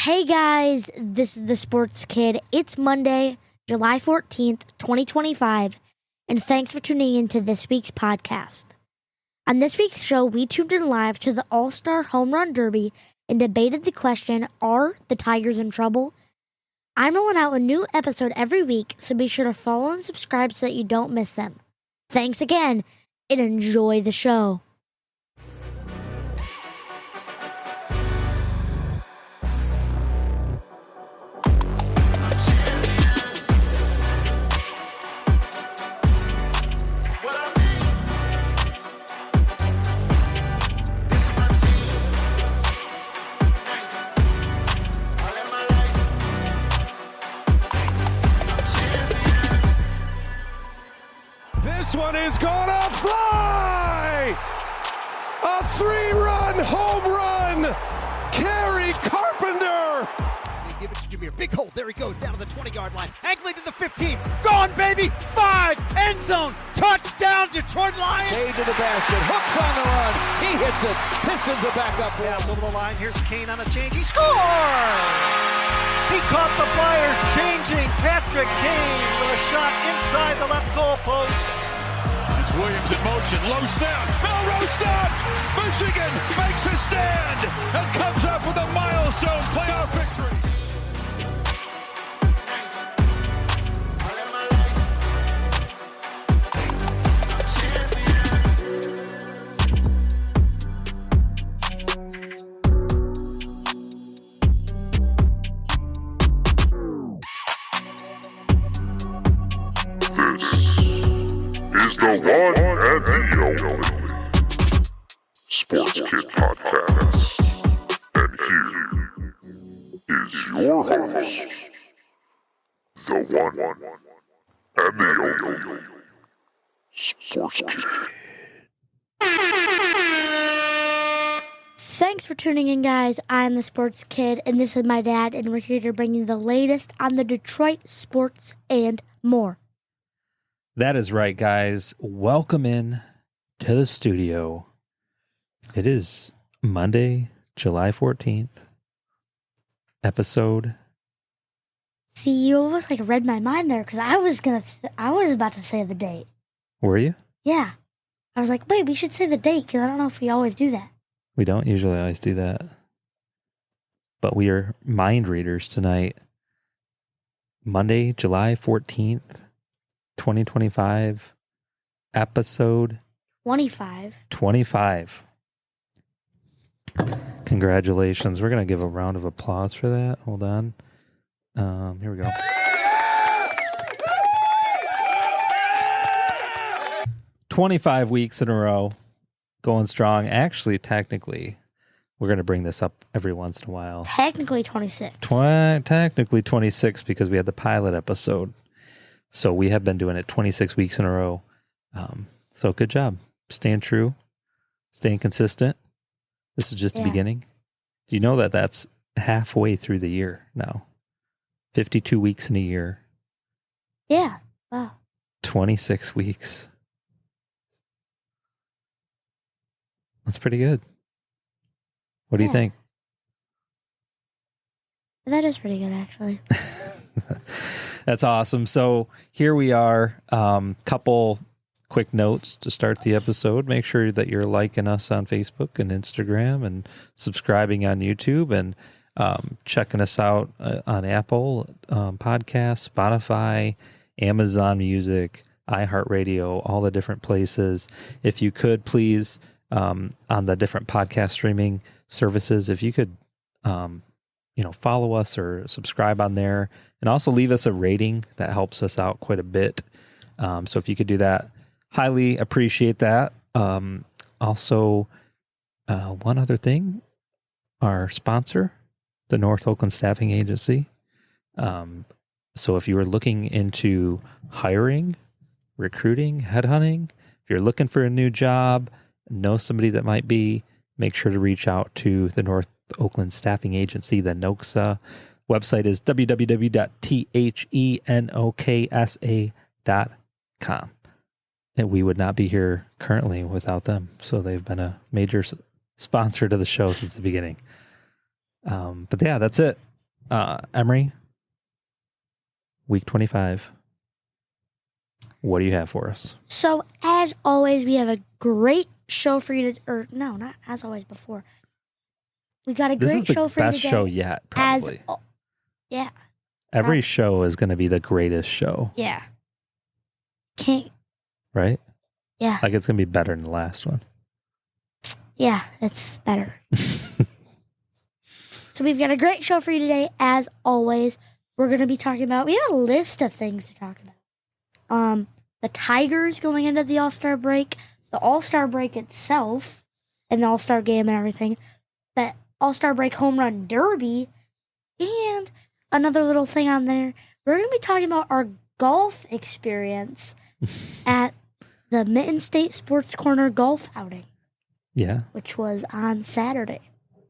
Hey guys, this is the Sports Kid. It's Monday, July 14th, 2025, and thanks for tuning in to this week's podcast. On this week's show, we tuned in live to the All-Star Home-Run Derby and debated the question, are the Tigers in trouble? I'm rolling out a new episode every week, so be sure to follow and subscribe so that you don't miss them. Thanks again, and enjoy the show. This one is gonna fly! A 3-run home run! Kerry Carpenter! They give it to Jameer. Big hole. There he goes down to the 20-yard line. Angling to the 15. Gone, baby! 5! End zone! Touchdown, Detroit Lions! Cade to the basket. Hooks on the run. He hits it. Pistons are back up. Pass over the line. Here's Kane on a change. He scores! He caught the Flyers changing. Patrick Kane with a shot inside the left goal post. It's Williams in motion. Low snap. Melrose stopped! Michigan makes a stand and comes up with a milestone playoff victory. Is the one and the only Sports Kid Podcast. And here is your host, the one and the only Sports Kid. Thanks for tuning in, guys. I'm the Sports Kid, and this is my dad, and we're here to bring you the latest on the Detroit sports and more. That is right, guys. Welcome in to the studio. It is Monday, July 14th, episode. See, you almost read my mind there, because I was about to say the date. Were you? Yeah. I was like, wait, we should say the date, because I don't know if we always do that. We don't usually always do that. But we are mind readers tonight. Monday, July 14th, 2025, episode 25. Congratulations. We're going to give a round of applause for that. Hold on. Here we go. "25 weeks in a row. Going strong. Actually, technically, we're going to bring this up every once in a while. Technically 26. Technically 26 because we had the pilot episode. So we have been doing it 26 weeks in a row. So good job. Staying true. Staying consistent. This is just the beginning. Do you know that that's halfway through the year now? 52 weeks in a year. Yeah. Wow. 26 weeks. That's pretty good. What do you think? That is pretty good, actually. That's awesome. So here we are. Couple quick notes to start the episode. Make sure that you're liking us on Facebook and Instagram and subscribing on YouTube and checking us out on Apple Podcasts, Spotify, Amazon Music, iHeartRadio, all the different places. If you could, please, on the different podcast streaming services, if you could, follow us or subscribe on there, and also leave us a rating. That helps us out quite a bit. So if you could do that, highly appreciate that. Also, one other thing, our sponsor, the North Oakland Staffing Agency. So if you are looking into hiring, recruiting, headhunting, if you're looking for a new job, know somebody that might be, make sure to reach out to the North Oakland Staffing Agency, the NOKSA. Website is www.thenoksa.com. And we would not be here currently without them. So they've been a major sponsor to the show since the beginning. But yeah, that's it. Emery, week 25. What do you have for us? So, as always, we have a great show for you to, or no, not as always before. We got a great show for you today. This is the best show yet, probably. Yeah. Every show is going to be the greatest show. Yeah. Can't. Right? Yeah. Like it's going to be better than the last one. Yeah, it's better. So we've got a great show for you today, as always. We're going to be talking about, we have a list of things to talk about. The Tigers going into the All-Star break, the All-Star break itself, and the All-Star game and everything, the All-Star break home run derby, and another little thing on there. We're going to be talking about our golf experience at the Mitten State Sports Corner golf outing. Yeah. Which was on Saturday.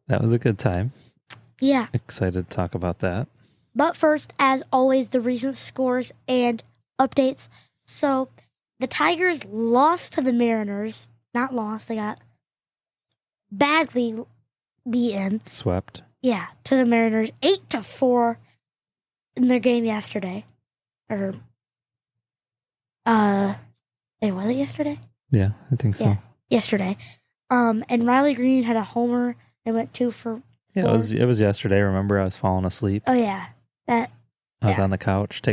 That was a good time. Yeah. Excited to talk about that. But first, as always, the recent scores and updates. So, the Tigers lost to the Mariners. Not lost, they got badly beaten. Swept. Yeah, to the Mariners. 8-4 in their game yesterday. Or, wait, was it yesterday? Yeah, I think so. Yeah, yesterday. And Riley Green had a homer and went 2 for 4. Yeah, it was yesterday. Remember, I was falling asleep. Oh, yeah. I was on the couch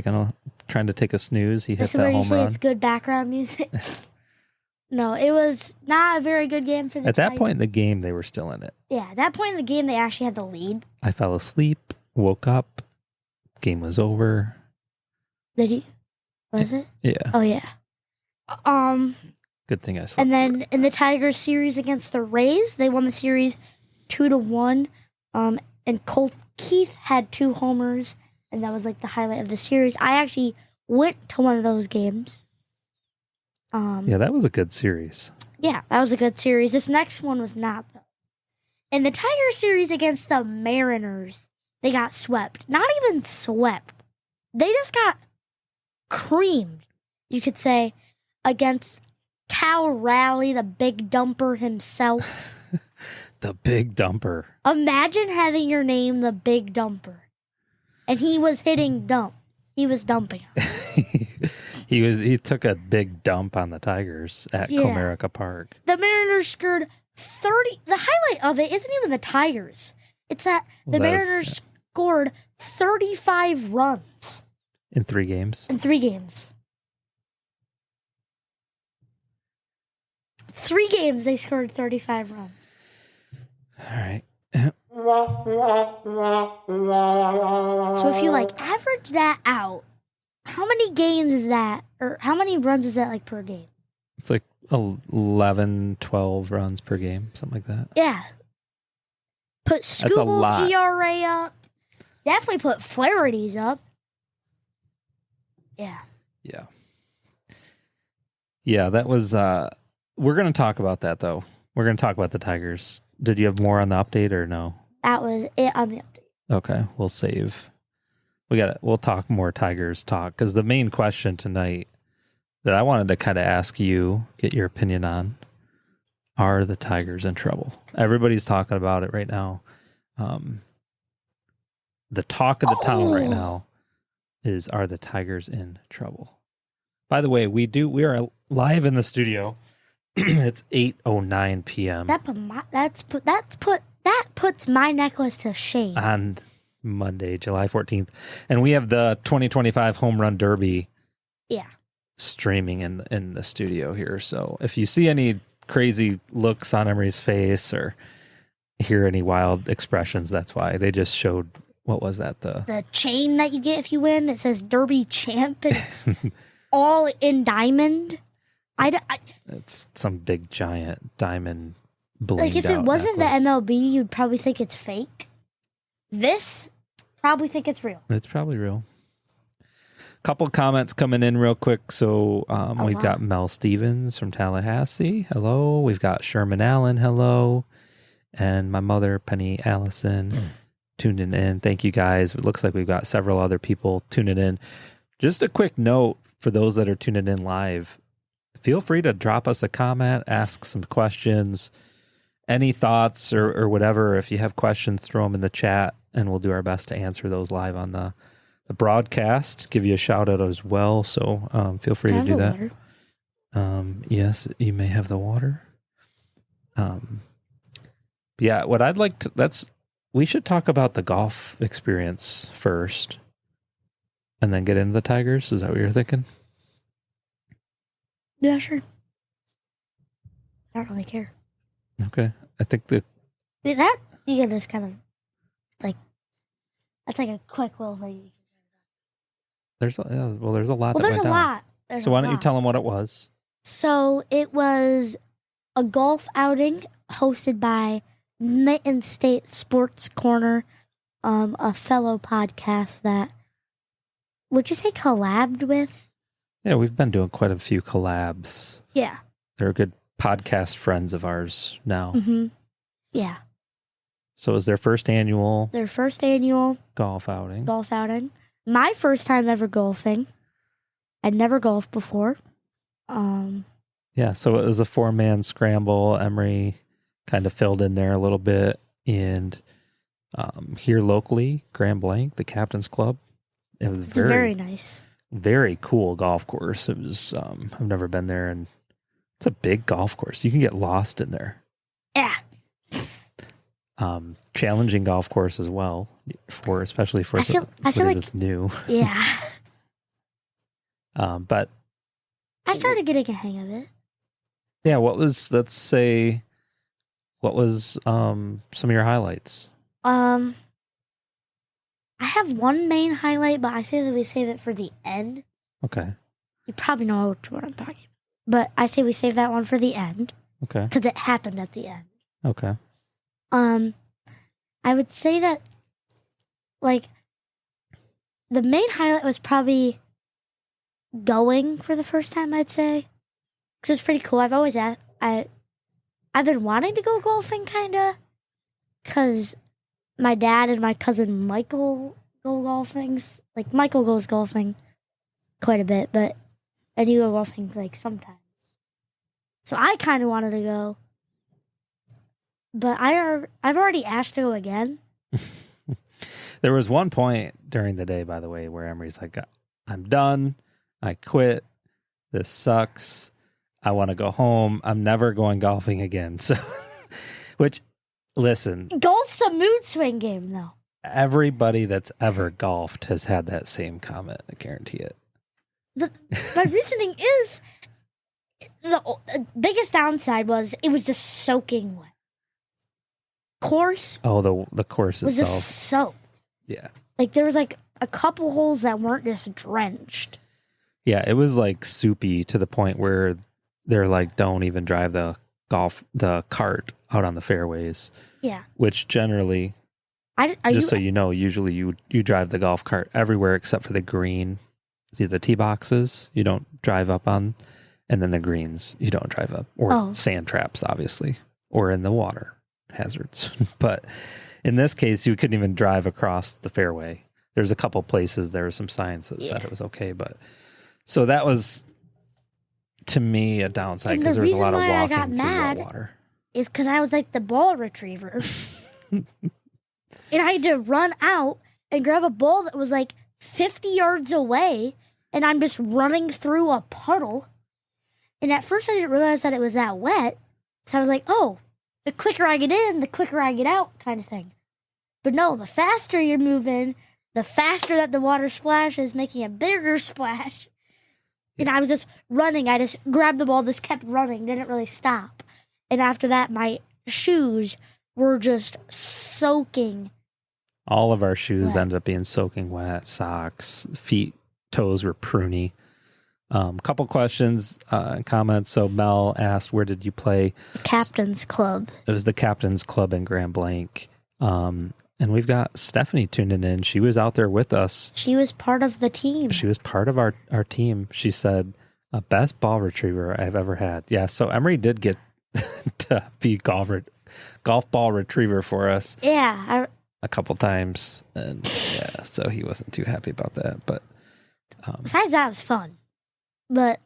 trying to take a snooze. He hit This is that where home you say run. it's good background music. No, it was not a very good game for the At that Tigers. point in the game, they were still in it. Yeah, at that point in the game, they actually had the lead. I fell asleep, woke up, game was over. Did you? Was it? Yeah. Oh, yeah. Good thing I slept. And then in the Tigers series against the Rays, they won the series 2-1. And Keith had 2 homers, and that was like the highlight of the series. I actually went to one of those games. Yeah, that was a good series. Yeah, that was a good series. This next one was not, though. In the Tigers series against the Mariners, they got swept. Not even swept. They just got creamed, you could say, against Cal Raleigh, the big dumper himself. The big dumper. Imagine having your name the big dumper. And he was hitting dumps. He was dumping us. He took a big dump on the Tigers at Comerica Park. The Mariners scored 30. The highlight of it isn't even the Tigers. It's that the Mariners scored 35 runs. In 3 games? In 3 games. 3 games they scored 35 runs. All right. So if you average that out, how many games is that, or how many runs is that per game? It's 11, 12 runs per game, something like that. Yeah. Put Scooble's ERA up. Definitely put Flaherty's up. Yeah. Yeah. Yeah, that was, we're going to talk about that, though. We're going to talk about the Tigers. Did you have more on the update or no? That was it on the update. Okay, we'll save. We'll talk more Tigers talk, because the main question tonight that I wanted to kind of ask you, get your opinion on, are the Tigers in trouble? Everybody's talking about it right now. The talk of the town right now is, are the Tigers in trouble? By the way, we are live in the studio. It's 8:09 p.m. That puts my necklace to shame. On Monday, July 14th. And we have the 2025 Home Run Derby streaming in the studio here. So if you see any crazy looks on Emery's face or hear any wild expressions, that's why. They just showed, what was that? The chain that you get if you win. It says Derby Champ. And it's all in diamond. It's some big giant diamond blinged if it out wasn't necklace. the MLB, you'd probably think it's fake. This, probably think it's real. It's probably real. Couple comments coming in real quick. So we've got Mel Stevens from Tallahassee. Hello. We've got Sherman Allen. Hello. And my mother, Penny Allison, tuning in. Thank you, guys. It looks like we've got several other people tuning in. Just a quick note for those that are tuning in live. Feel free to drop us a comment, ask some questions, any thoughts or whatever. If you have questions, throw them in the chat. and we'll do our best to answer those live on the broadcast. Give you a shout out as well. So feel free to do that. Yes, you may have the water. Yeah, what I'd like to, we should talk about the golf experience first and then get into the Tigers. Is that what you're thinking? Yeah, sure. I don't really care. Okay. I think that you get this kind of like, that's like a quick little thing. There's a lot. Well, there's a lot. So why don't you tell them what it was? So it was a golf outing hosted by Mitten State Sports Corner, a fellow podcast that, would you say collabed with? Yeah, we've been doing quite a few collabs. Yeah. They're good podcast friends of ours now. Mm-hmm. Yeah. So it was their first annual golf outing. My first time ever golfing. I'd never golfed before. Yeah, so it was a 4-man scramble. Emery kind of filled in there a little bit. And here locally, Grand Blanc, the Captain's Club. It's very nice. Very cool golf course. It was, I've never been there, and it's a big golf course. You can get lost in there. Yeah. Challenging golf course as well, especially for somebody that's new. Yeah. But I started getting a hang of it. Yeah, what was some of your highlights? I have one main highlight, but I say that we save it for the end. Okay. You probably know which one I'm talking about. But I say we save that one for the end. Okay. Because it happened at the end. Okay. I would say that, like, the main highlight was probably going for the first time, I'd say. Because it's pretty cool. I've always I've been wanting to go golfing, kind of. Because my dad and my cousin Michael go golfing. Like, Michael goes golfing quite a bit, and you go golfing, like, sometimes. So I kind of wanted to go. But I've already asked to go again. There was one point during the day, by the way, where Emery's like, I'm done. I quit. This sucks. I want to go home. I'm never going golfing again. So, which, listen. Golf's a mood swing game, though. Everybody that's ever golfed has had that same comment. I guarantee it. My reasoning is the biggest downside was it was just soaking wet. Course. Oh, the course was itself. Just soaked. Yeah. Like there was like a couple holes that weren't just drenched. Yeah, it was like soupy to the point where they're like, don't even drive the cart out on the fairways. Yeah. Which generally, so you know, usually you drive the golf cart everywhere except for the green. See the tee boxes you don't drive up on, and then the greens you don't drive up, or sand traps, obviously, or in the water hazards. But in this case, you couldn't even drive across the fairway. There's a couple places there were some signs that said it was okay, but so that was to me a downside because there was a lot of walking through the water. Is because I was like the ball retriever, and I had to run out and grab a ball that was like 50 yards away, and I'm just running through a puddle. And at first I didn't realize that it was that wet, so I was like, oh, the quicker I get in, the quicker I get out kind of thing. But no, the faster you're moving, the faster that the water splashes, making a bigger splash. And I was just running. I just grabbed the ball, just kept running, didn't really stop. And after that, my shoes were just soaking. All of our shoes ended up being soaking wet, socks, feet, toes were pruny. Couple questions and comments. So Mel asked, where did you play? Captain's Club. It was the Captain's Club in Grand Blanc. And we've got Stephanie tuning in. She was out there with us. She was part of the team. She was part of our team. She said, best ball retriever I've ever had. Yeah, so Emery did get to be golf ball retriever for us. Yeah. A couple times. And yeah, so he wasn't too happy about that. But besides that, it was fun. But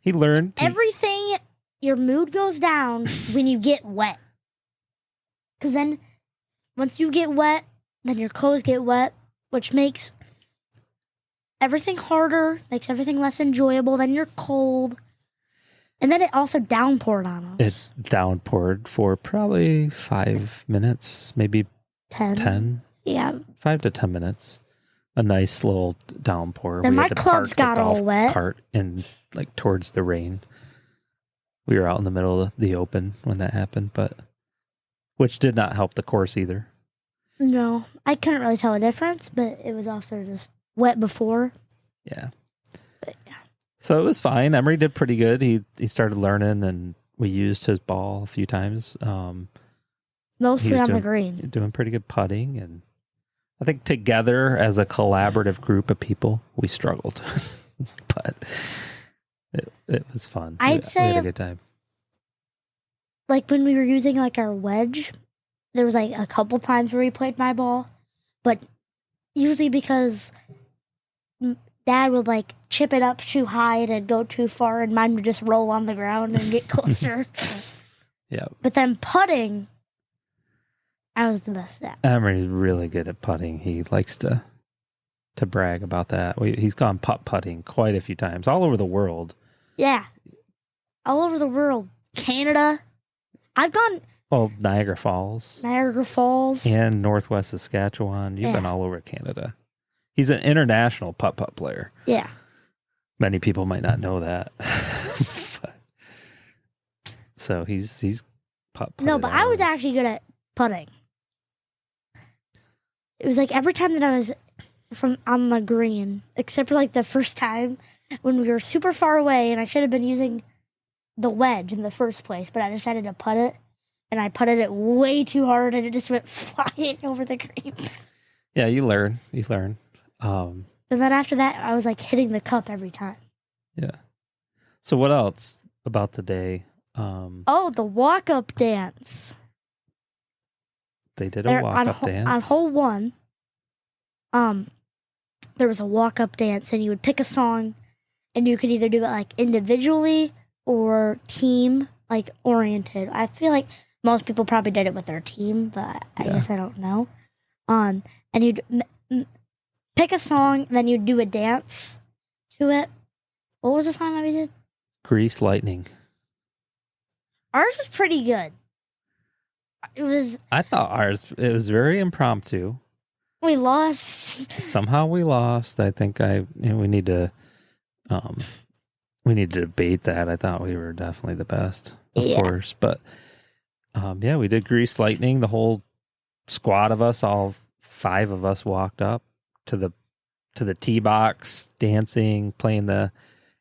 he learned everything. Your mood goes down when you get wet. Because then once you get wet, then your clothes get wet, which makes everything harder, makes everything less enjoyable. Then you're cold. And then it also downpoured on us. It downpoured for probably 5 minutes, maybe 10. Yeah. 5 to 10 minutes. A nice little downpour. Then we my had to clubs park got the all golf wet. cart in like towards the rain. We were out in the middle of the open when that happened, but which did not help the course either. No, I couldn't really tell a difference, but it was also just wet before. Yeah. But, yeah. So it was fine. Emery did pretty good. He started learning, and we used his ball a few times. Mostly on the doing, green. Doing pretty good putting, and I think together as a collaborative group of people, we struggled, but it was fun. I'd we say had a good time. Like when we were using like our wedge, there was like a couple times where we played my ball, but usually because Dad would like chip it up too high and it'd go too far, and mine would just roll on the ground and get closer. Yeah. But then putting, I was the best at. Emery's really good at putting. He likes to brag about that. He's gone putting quite a few times all over the world. Yeah. All over the world. Canada. I've gone Well, Niagara Falls Falls. and Northwest Saskatchewan. You've been all over Canada. He's an international putt player. Yeah. Many people might not know that. But, so he's putt. No, but I was actually good at putting. It was like every time that I was on the green, except for like the first time when we were super far away and I should have been using the wedge in the first place, but I decided to putt it, and I putted it way too hard and it just went flying over the green. Yeah, you learn. And then after that, I was like hitting the cup every time. Yeah. So what else about the day? The walk-up dance. They did a walk-up dance. On hole 1, there was a walk-up dance, and you would pick a song, and you could either do it like individually or team, like oriented. I feel like most people probably did it with their team, but I guess I don't know. And you'd pick a song, then you'd do a dance to it. What was the song that we did? Grease Lightning. Ours was pretty good. I thought it was very impromptu. We lost. Somehow we lost. I think we need to debate that. I thought we were definitely the best, of course. But we did Grease Lightning. The whole squad of us, all 5 of us, walked up to the tee box, dancing, playing the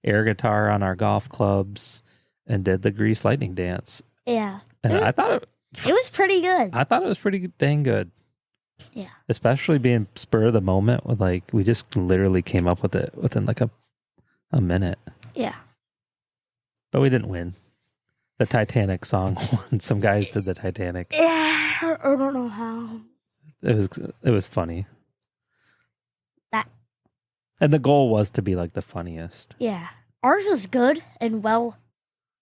air guitar on our golf clubs, and did the Grease Lightning dance. Yeah. And I thought it was pretty good. I thought it was pretty dang good. Yeah. Especially being spur of the moment with we just literally came up with it within like a minute. Yeah. But we didn't win. The Titanic song won. Some guys did the Titanic. Yeah. I don't know how. It was funny. And the goal was to be like the funniest. Yeah. Ours was good and well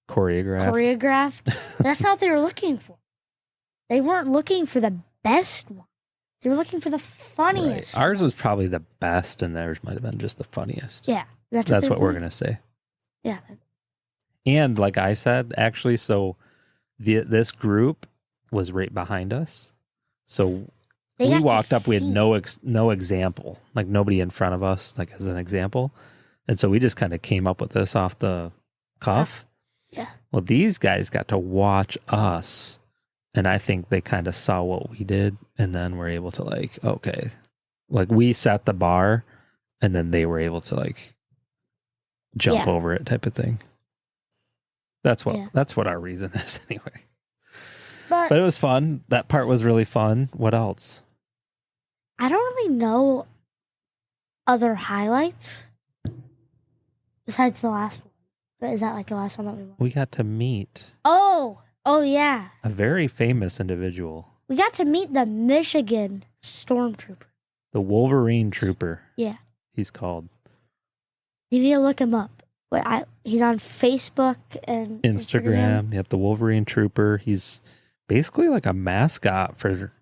choreographed. That's not what they were looking for. They weren't looking for the best one. They were looking for the funniest. Right. Ours was probably the best, and theirs might have been just the funniest. Yeah. That's what we're going to say. Yeah. And like I said, actually, so this group was right behind us. So we walked up, we had no example, like nobody in front of us, like as an example. And so we just kind of came up with this off the cuff. Yeah. Well, these guys got to watch us, and I think they kind of saw what we did, and then were able to okay, we set the bar, and then they were able to jump over it type of thing. That's what our reason is anyway. But it was fun. That part was really fun. What else? I don't really know other highlights besides the last one. But is that the last one that we won? We got to meet. Oh yeah. A very famous individual. We got to meet the Michigan Stormtrooper. The Wolverine Trooper. Yeah. He's called. You need to look him up. He's on Facebook and Instagram. Yep, the Wolverine Trooper. He's basically like a mascot for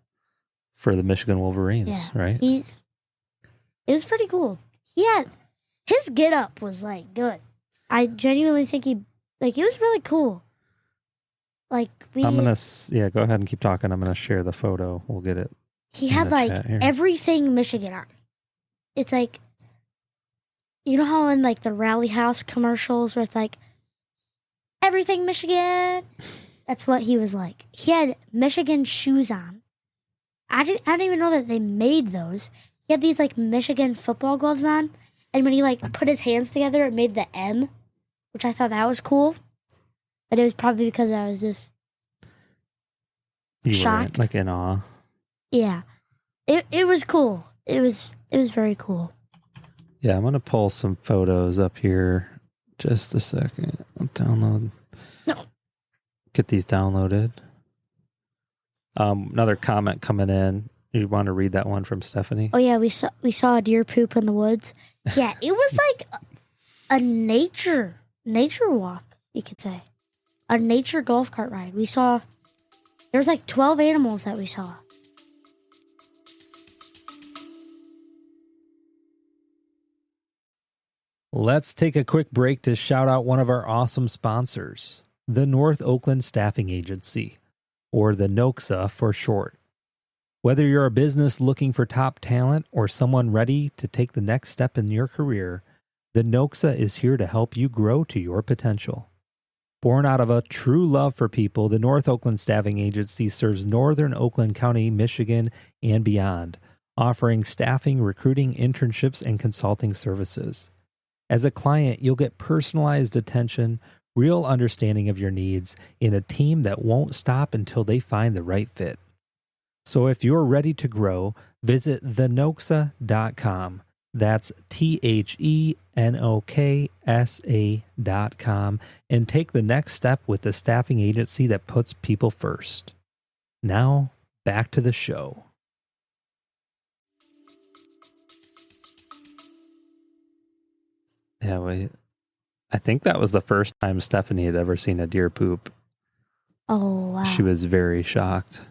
for the Michigan Wolverines, right? It was pretty cool. His get up was like good. I genuinely think it was really cool. Like go ahead and keep talking. I'm gonna share the photo. We'll get it. He had like everything Michigan on. It's like, you know how in like the Rally House commercials where it's like everything Michigan. That's what he was like. He had Michigan shoes on. I didn't even know that they made those. He had these like Michigan football gloves on, and when he like put his hands together, it made the M, which I thought that was cool. But it was probably because I was just shocked, like in awe. Yeah, it was cool. It was very cool. Yeah, I'm gonna pull some photos up here. Just a second. I'll download. No. Get these downloaded. Another comment coming in. You want to read that one from Stephanie? Oh yeah, we saw a deer poop in the woods. Yeah, it was like a nature walk, you could say. A nature golf cart ride. There was like 12 animals that we saw. Let's take a quick break to shout out one of our awesome sponsors, the North Oakland Staffing Agency, or the NOXA for short. Whether you're a business looking for top talent or someone ready to take the next step in your career, the NOXA is here to help you grow to your potential. Born out of a true love for people, the North Oakland Staffing Agency serves northern Oakland County, Michigan, and beyond, offering staffing, recruiting, internships, and consulting services. As a client, you'll get personalized attention, real understanding of your needs, and a team that won't stop until they find the right fit. So if you're ready to grow, visit thenoxa.com. That's THENOKSA.com and take the next step with the staffing agency that puts people first. Now, back to the show. Yeah, I think that was the first time Stephanie had ever seen a deer poop. Oh, wow. She was very shocked.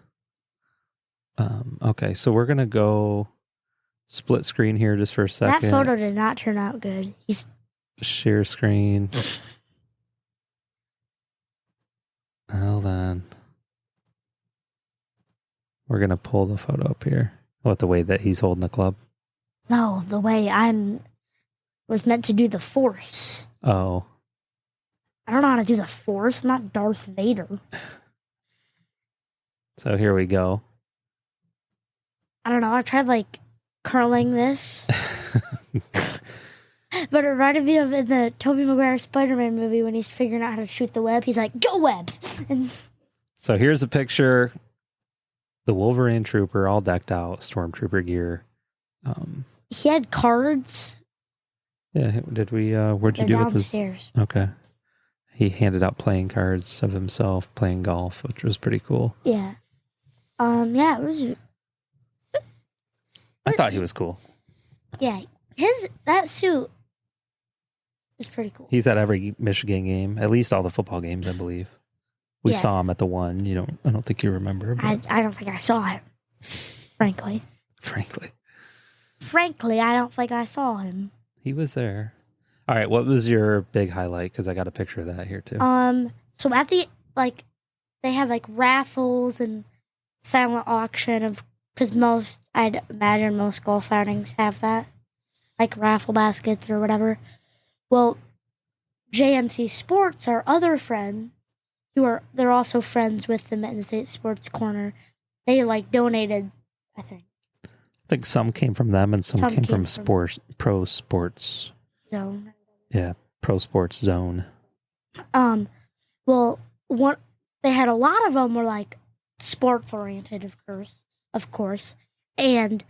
Okay, so we're going to go split screen here just for a second. That photo did not turn out good. Share screen. Hold on. We're going to pull the photo up here. What, the way that he's holding the club? No, the way was meant to do the Force. Oh. I don't know how to do the Force. I'm not Darth Vader. So here we go. I don't know. I tried like curling this. But it reminded me of in the Tobey Maguire Spider-Man movie when he's figuring out how to shoot the web. He's like, go web! And so here's a picture. The Wolverine Trooper all decked out, Stormtrooper gear. He had cards. Yeah, did we, what'd you do with this? Downstairs. Okay. He handed out playing cards of himself playing golf, which was pretty cool. Yeah. Yeah, it was... I thought he was cool. Yeah, that suit is pretty cool. He's at every Michigan game, at least all the football games, I believe. We saw him at the one. I don't think you remember. But... I don't think I saw him. Frankly, I don't think I saw him. He was there. All right, what was your big highlight? Because I got a picture of that here too. So at the they have like raffles and silent auction because I'd imagine most golf outings have that, like raffle baskets or whatever. Well, JMC Sports, our other friend, they're also friends with the Mitten State Sports Corner. They like donated, I think some came from them and some came from Pro Sports Zone. Yeah, Pro Sports Zone. Well, they had a lot of them were like sports oriented, of course, and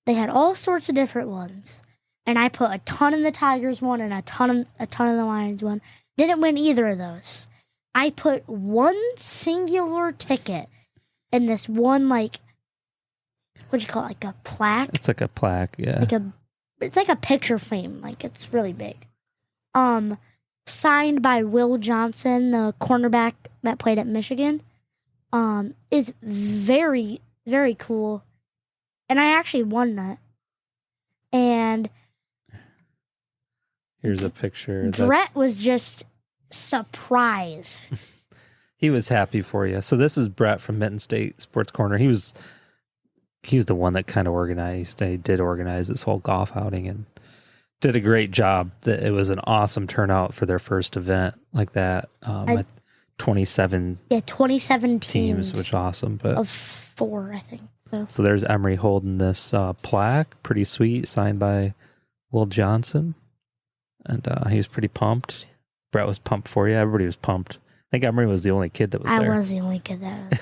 they had all sorts of different ones. And I put a ton in the Tigers one and a ton in the Lions one. Didn't win either of those. I put one singular ticket in this one, like, what'd you call it? Like a plaque? It's like a plaque, yeah. It's like a picture frame. Like, it's really big. Signed by Will Johnson, the cornerback that played at Michigan. Is very, very cool. And I actually won that. And Here's a picture. Brett was just surprised. He was happy for you. So this is Brett from Mitten State Sports Corner. He was the one that kind of organized. He did organize this whole golf outing and did a great job. It was an awesome turnout for their first event like that. 27 teams, which is awesome. But of 4, I think. So there's Emery holding this plaque, pretty sweet, signed by Will Johnson. And he was pretty pumped. Brett was pumped for you. Everybody was pumped. I think Emery was the only kid that was there. I was the only kid that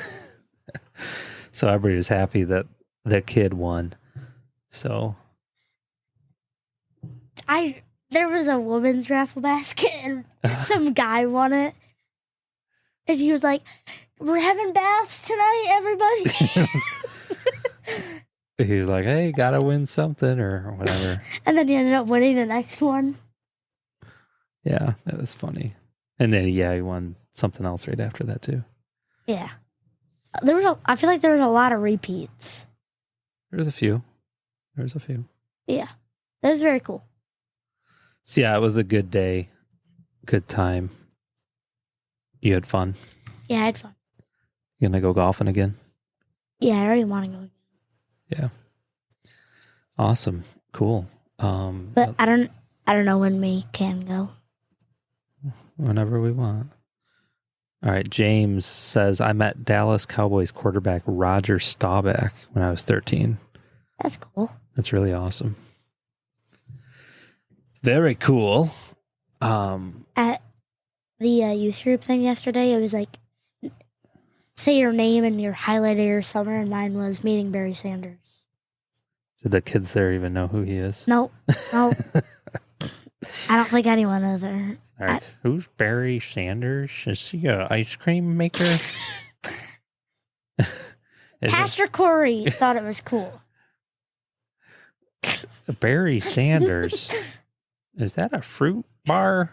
So everybody was happy that the kid won. So there was a women's raffle basket and some guy won it. And he was like, "We're having baths tonight, everybody." He was like, "Hey, gotta win something," or whatever. And then he ended up winning the next one. Yeah, that was funny. And then he won something else right after that too. Yeah. I feel like there was a lot of repeats. There's a few. Yeah. That was very cool. So yeah, it was a good day. Good time. You had fun. Yeah, I had fun. You gonna go golfing again? Yeah, I already want to go again. Yeah. Awesome. Cool. But I don't know when we can go. Whenever we want. All right. James says, I met Dallas Cowboys quarterback Roger Staubach when I was 13. That's cool. That's really awesome. Very cool. At the youth group thing yesterday, it was like, say your name and your highlight of your summer, and mine was meeting Barry Sanders. Did the kids there even know who he is? No. I don't think anyone knows her. All right. Who's Barry Sanders? Is he an ice cream maker? Pastor Corey thought it was cool. Barry Sanders. Is that a fruit bar?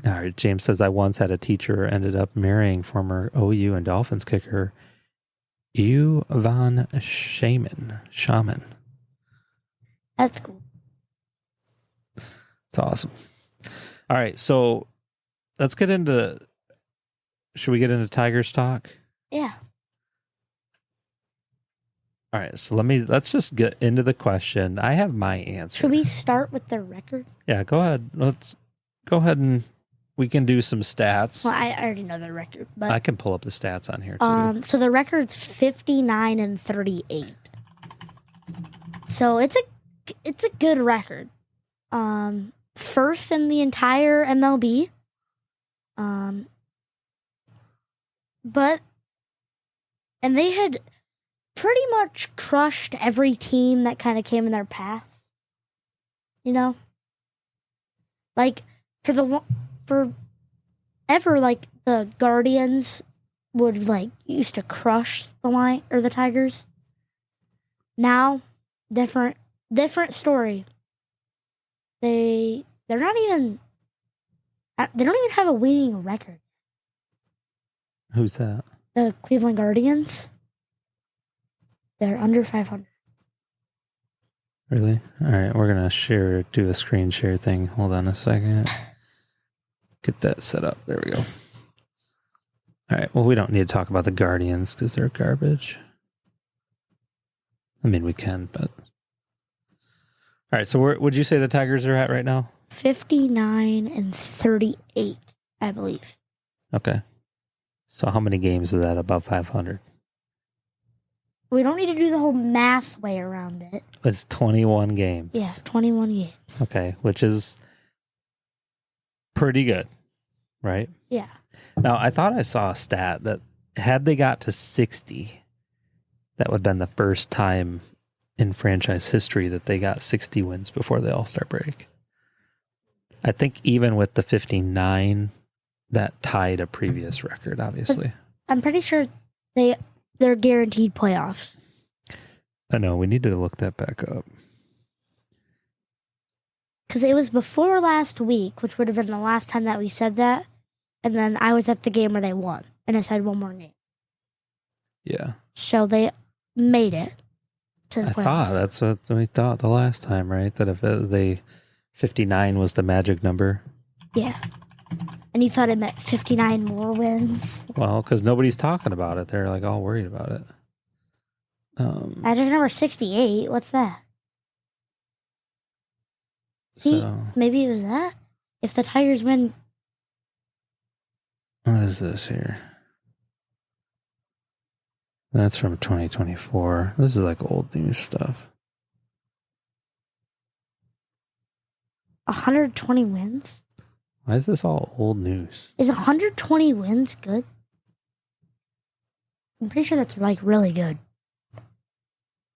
All right. James says, I once had a teacher who ended up marrying former OU and Dolphins kicker Van Shaman. That's cool. It's awesome. All right, so let's get into. Should we get into Tigers talk? Yeah. All right, so let's just get into the question. I have my answer. Should we start with the record? Yeah, go ahead. Let's go ahead and we can do some stats. Well, I already know the record, but I can pull up the stats on here too. So the record's 59-38. So it's a good record. First in the entire MLB. And they had pretty much crushed every team that kind of came in their path. You know? Like, forever, like, the Guardians would, like, used to crush the Tigers. Now, different story. They don't even have a winning record. Who's that? The Cleveland Guardians. They're under 500. Really? All right, we're gonna do a screen share thing. Hold on a second. Get that set up. There we go. All right. Well, we don't need to talk about the Guardians because they're garbage. I mean, we can, but. All right, so where would you say the Tigers are at right now? 59-38, I believe. Okay. So how many games is that above 500? We don't need to do the whole math way around it. It's 21 games. Yeah, 21 games. Okay, which is pretty good, right? Yeah. Now, I thought I saw a stat that had they got to 60, that would have been the first time in franchise history that they got 60 wins before the All-Star break. I think even with the 59, that tied a previous record, obviously. I'm pretty sure they're guaranteed playoffs. I know, we need to look that back up. Because it was before last week, which would have been the last time that we said that. And then I was at the game where they won. And I said one more game. Yeah. So they made it to the I playoffs. thought that's what we thought the last time, right? That if they 59 was the magic number. Yeah. And you thought it meant 59 more wins? Well, because nobody's talking about it. They're like all worried about it. Magic number 68. What's that? See, So, maybe it was that. If the Tigers win, what is this here? That's from 2024. This is like old news stuff. 120 wins? Why is this all old news? Is 120 wins good? I'm pretty sure that's like really good.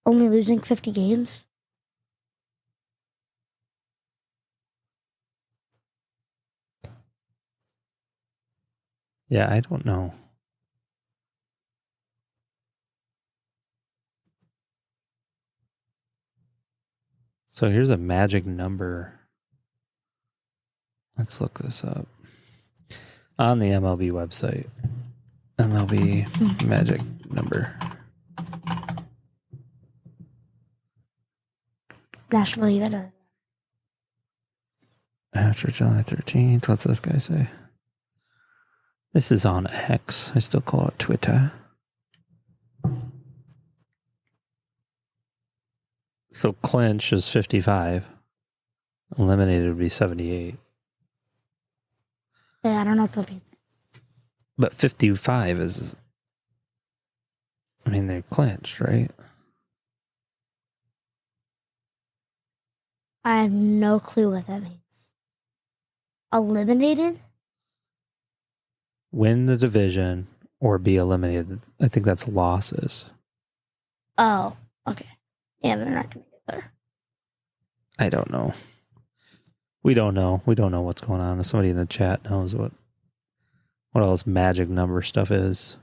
Only losing 50 games? Yeah, I don't know. So here's a magic number. Let's look this up. On the MLB website. MLB magic number. National League. After July 13th. What's this guy say? This is on X. I still call it Twitter. So clinch is 55. Eliminated would be 78. Yeah, I don't know if that'll be. But 55 is... I mean, they're clinched, right? I have no clue what that means. Eliminated? Win the division or be eliminated. I think that's losses. Oh, okay. Yeah, they're not going to get there. I don't know. We don't know. We don't know what's going on. If somebody in the chat knows what all this magic number stuff is.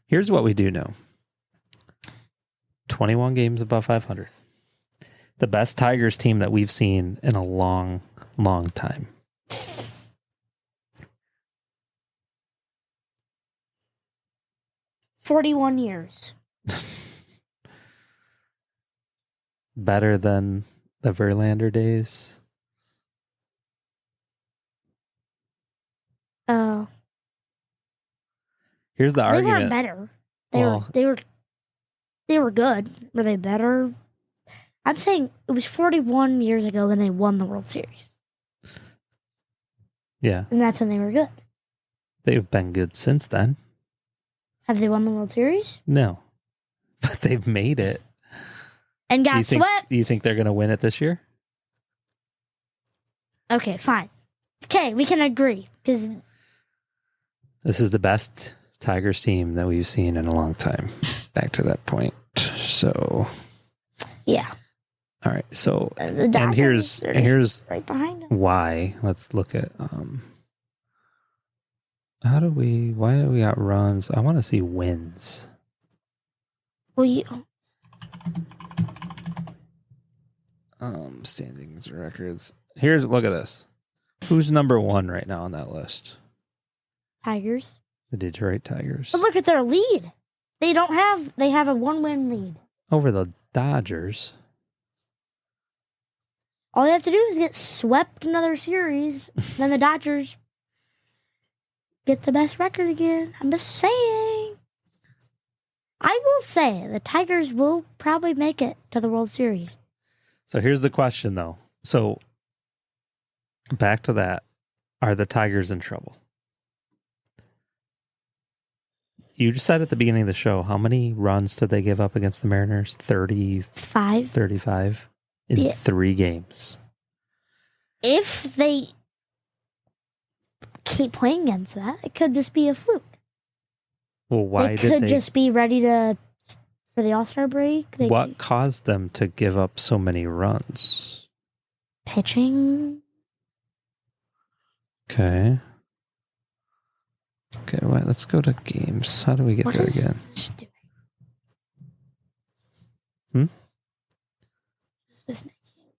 Here's what we do know. 21 games above 500. The best Tigers team that we've seen in a long, long time. "41 years." Better than the Verlander days. Oh. Here's the They argument. weren't better. Well- They were good. Were they better? I'm saying it was 41 years ago when they won the World Series. Yeah, And that's when they were good. they've been good since then. Have they won the World Series? No, but they've made it. And got Do swept? you think they're going to win it this year? Okay, fine. Okay, we can agree. Because This is the best Tigers team that we've seen in a long time. Back to that point. So, yeah. all right. So, The and Dodgers are here's right behind them. why. Let's look at why do we got runs? I want to see wins. Well, Standings records. Look at this. Who's number 1 right now on that list? Tigers. The Detroit Tigers. But look at their lead. They have a 1-win lead. Over the Dodgers. All they have to do is get swept another series. Then the Dodgers get the best record again. I'm just saying. I will say the Tigers will probably make it to the World Series. So here's the question, though. So back to that. Are the Tigers in trouble? You just said at the beginning of the show, how many runs did they give up against the Mariners? 35 in 3 games. If they keep playing against that, it could just be a fluke. Well, why It did could they? just be ready for the All-Star break. What caused them to give up so many runs? Pitching. Okay. Wait, let's go to games. How do we get What there is again? this doing? Just making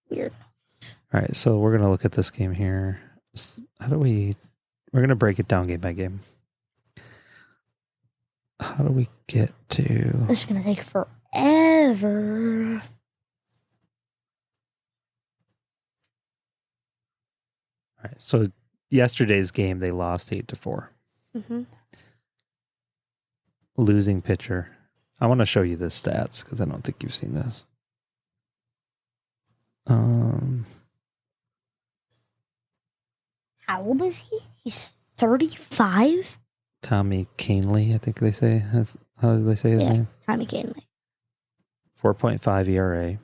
weird noise. All right, so we're going to look at this game here. We're going to break it down game by game. How do we get to... This is going to take forever. All right, so yesterday's game, they lost 8-4. Mm-hmm. Losing pitcher. I want to show you the stats because I don't think you've seen this. How old is he? He's 35? Tommy Canley, I think they say. How do they say his name? Tommy Canley. 4.5 ERA.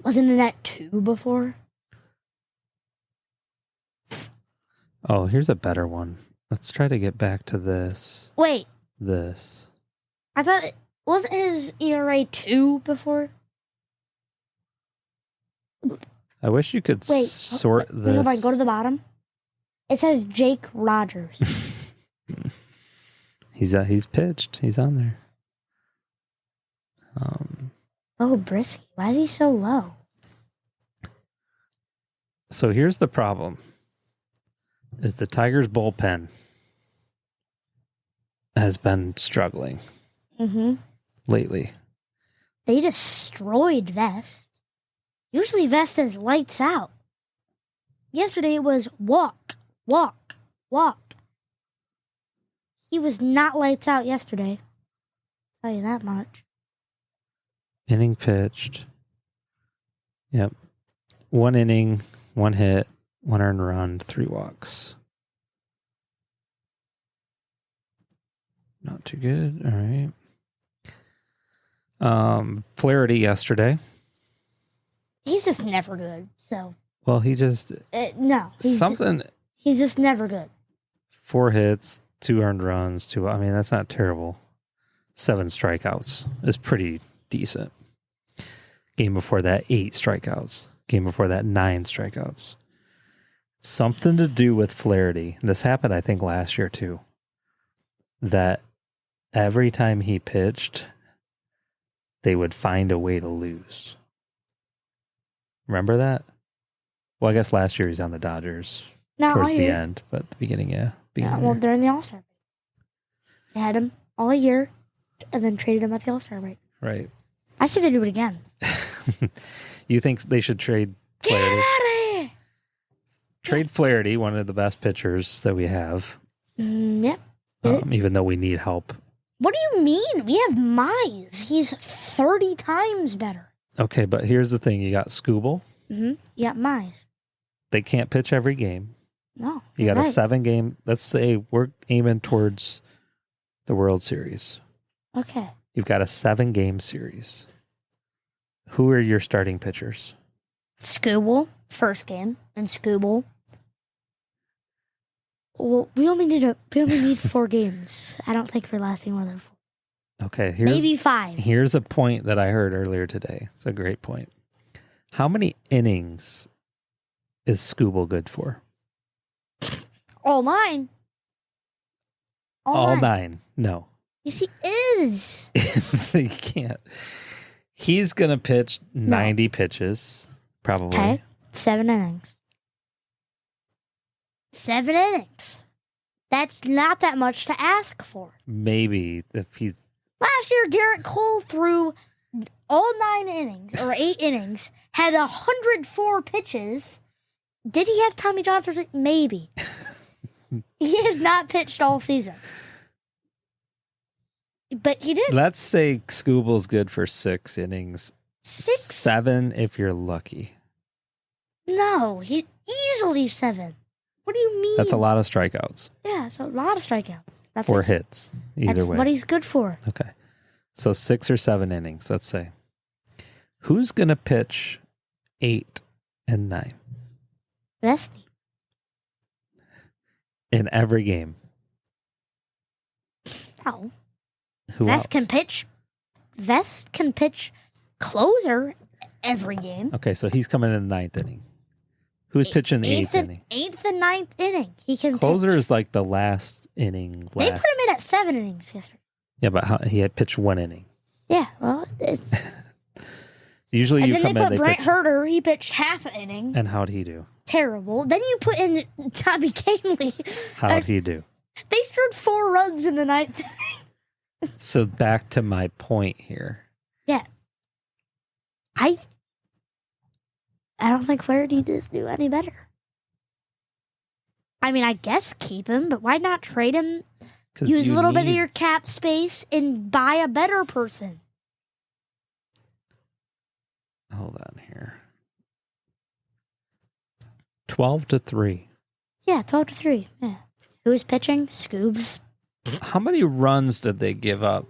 Wasn't it at 2 before? Oh, here's a better one. Let's try to get back to this. Wait. This. I thought wasn't his ERA 2 before? I wish you could sort this. Hold on, go to the bottom. It says Jake Rogers. He's pitched. He's on there. Oh, Brisky. Why is he so low? So here's the problem. Is the Tigers bullpen has been struggling lately. They destroyed Vest. Usually Vest is lights out. Yesterday it was walk, walk, walk. He was not lights out yesterday. I'll tell you that much. Inning pitched. Yep. 1 inning, 1 hit, 1 earned run, 3 walks. Not too good. All right. Flaherty yesterday. He's just never good. So. Well, he just no. He's just never good. 4 hits, 2 earned runs, 2. I mean, that's not terrible. 7 strikeouts is pretty decent. Game before that, 8 strikeouts. Game before that, 9 strikeouts. Something to do with Flaherty. This happened, I think, last year too. That every time he pitched, they would find a way to lose. Remember that? Well, I guess last year he's on the Dodgers towards the end, but at the beginning, yeah. Well, they're in the All-Star break. They had him all year and then traded him at the All-Star break. Right. I say they do it again. You think they should trade Flaherty? Get out of here! Trade Flaherty, one of the best pitchers that we have. Yep. Even though we need help. What do you mean? We have Mize. He's 30 times better. Okay, but here's the thing. You got Scooble. You got Mize. They can't pitch every game. No. You got a 7-game. Let's say we're aiming towards the World Series. Okay. You've got a 7-game series. Who are your starting pitchers? Scooble, first game, and Scooble. Well, we only need 4 games. I don't think we're lasting more than 4. Okay, maybe 5. Here's a point that I heard earlier today. It's a great point. How many innings is Scooble good for? All 9. All 9. No. Yes, he is. He can't. He's going to pitch 90 pitches, probably. Okay. 7 innings. 7 innings. That's not that much to ask for. Maybe if he's... Last year, Garrett Cole threw all 9 innings, or 8 innings, had 104 pitches. Did he have Tommy John surgery? Maybe. He has not pitched all season. But he did. Let's say Scooble's good for 6 innings. 6? 7 if you're lucky. No, he easily 7. What do you mean? That's a lot of strikeouts. Yeah, it's a lot of strikeouts. That's or hits. Either way. What he's good for. Okay. So 6 or 7 innings, let's say. Who's going to pitch 8 and 9? Vesty. In every game. No. Who else? Vest can pitch closer every game. Okay, so he's coming in the 9th inning. Who's pitching the 8th inning? 8th and 9th inning. He can Closer pitch. Is like the last inning. They put him in at 7 innings yesterday. Yeah, but he had pitched 1 inning. Yeah, well, it's... Usually and you then come they in, put Brent Herter. He pitched half an inning. And how'd he do? Terrible. Then you put in Tommy Canley. How'd he do? They scored 4 runs in the 9th inning. So back to my point here. Yeah. I don't think Flaherty does do any better. I mean, I guess keep him, but why not trade him? Use a little bit of your cap space and buy a better person. Hold on here. 12-3. Yeah, 12-3. Yeah. Who is pitching? Scoobs. How many runs did they give up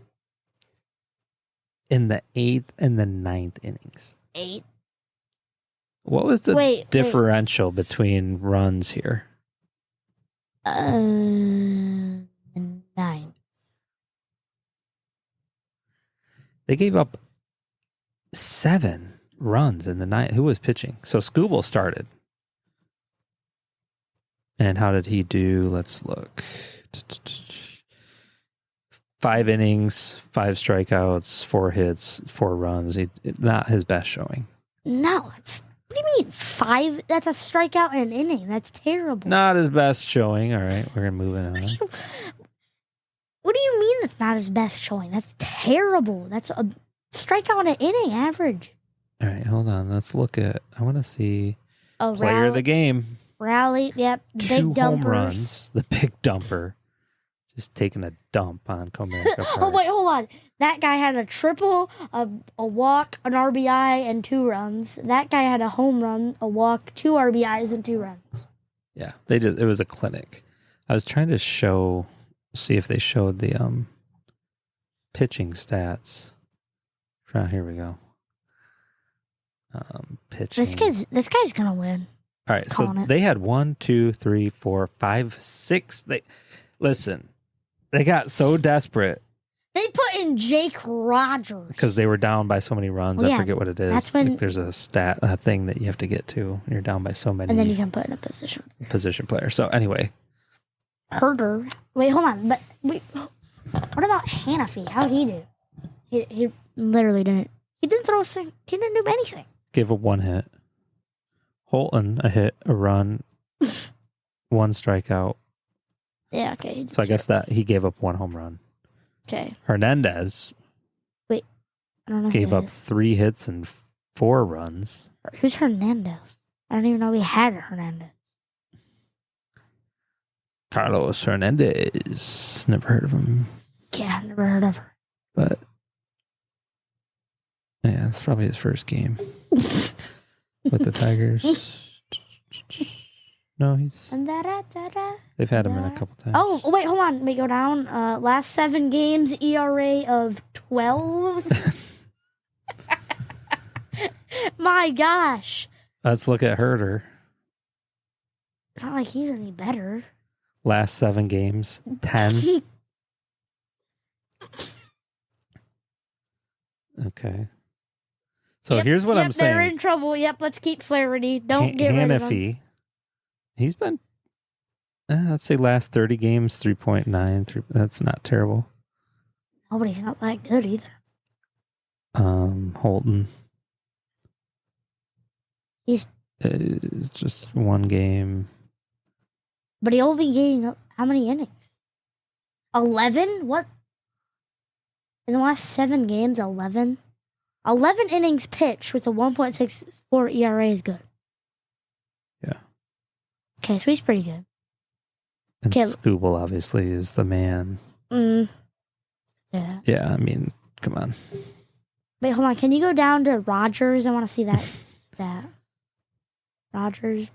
in the 8th and the 9th innings? 8. What was the differential between runs here? 9. They gave up 7 runs in the 9th. Who was pitching? So Scooble started. And how did he do? Let's look. 5 innings, 5 strikeouts, 4 hits, 4 runs. Not his best showing. No, what do you mean 5? That's a strikeout in an inning. That's terrible. Not his best showing. All right, we're moving on. What do you mean that's not his best showing? That's terrible. That's a strikeout in an inning average. All right, hold on. Let's look at. I want to see Oh, player of the game. Rally, yep. 2 Big home dumpers. runs. The big dumper, just taking a dump on Comerica Park. Oh wait, hold on. That guy had a triple, a walk, an RBI, and 2 runs. That guy had a home run, a walk, 2 RBIs, and 2 runs. Yeah, it was a clinic. I was trying to see if they showed the pitching stats. Here we go. Pitching. This guy's gonna win. All right, so they had 1, 2, 3, 4, 5, 6. Listen, they got so desperate. They put in Jake Rogers Because they were down by so many runs. Well, I yeah, forget what it is. that's when- there's a thing that you have to get to. You're down by so many. and then you can put in a position player. So anyway, Herder. Wait, hold on. But wait, what about Hannafy? How'd he do? He literally didn't. He didn't throw a single. He didn't do anything. gave up 1 hit. Holton, a hit, a run, 1 strikeout. Yeah, okay. So I guess that he gave up 1 home run. Okay. Hernandez I don't know. gave who up it is. 3 hits and 4 runs. Who's Hernandez? I don't even know we had a Hernandez. Carlos Hernandez. Never heard of him. Yeah, never heard of her. But yeah, it's probably his first game with the Tigers. No, they've had him in a couple times. Oh, wait, hold on. Let me go down. Last 7 games, ERA of 12. My gosh. Let's look at Herder. It's not like he's any better. Last 7 games, 10. Okay. So here's what I'm saying. They're in trouble. Yep, let's keep Flaherty. Don't get rid of him. Hannafy, he's been, let's say last 30 games, 3.9. That's not terrible. Oh, but he's not that good either. Holton. He's It's just 1 game. But he only gained how many innings? 11? What? In the last 7 games, 11? 11 innings pitched with a 1.64 ERA is good. Yeah. Okay, so he's pretty good. And Okay. Scooble obviously is the man. Yeah. Yeah, I mean, come on. Wait, hold on. Can you go down to Rogers? I want to see that stat. Rogers.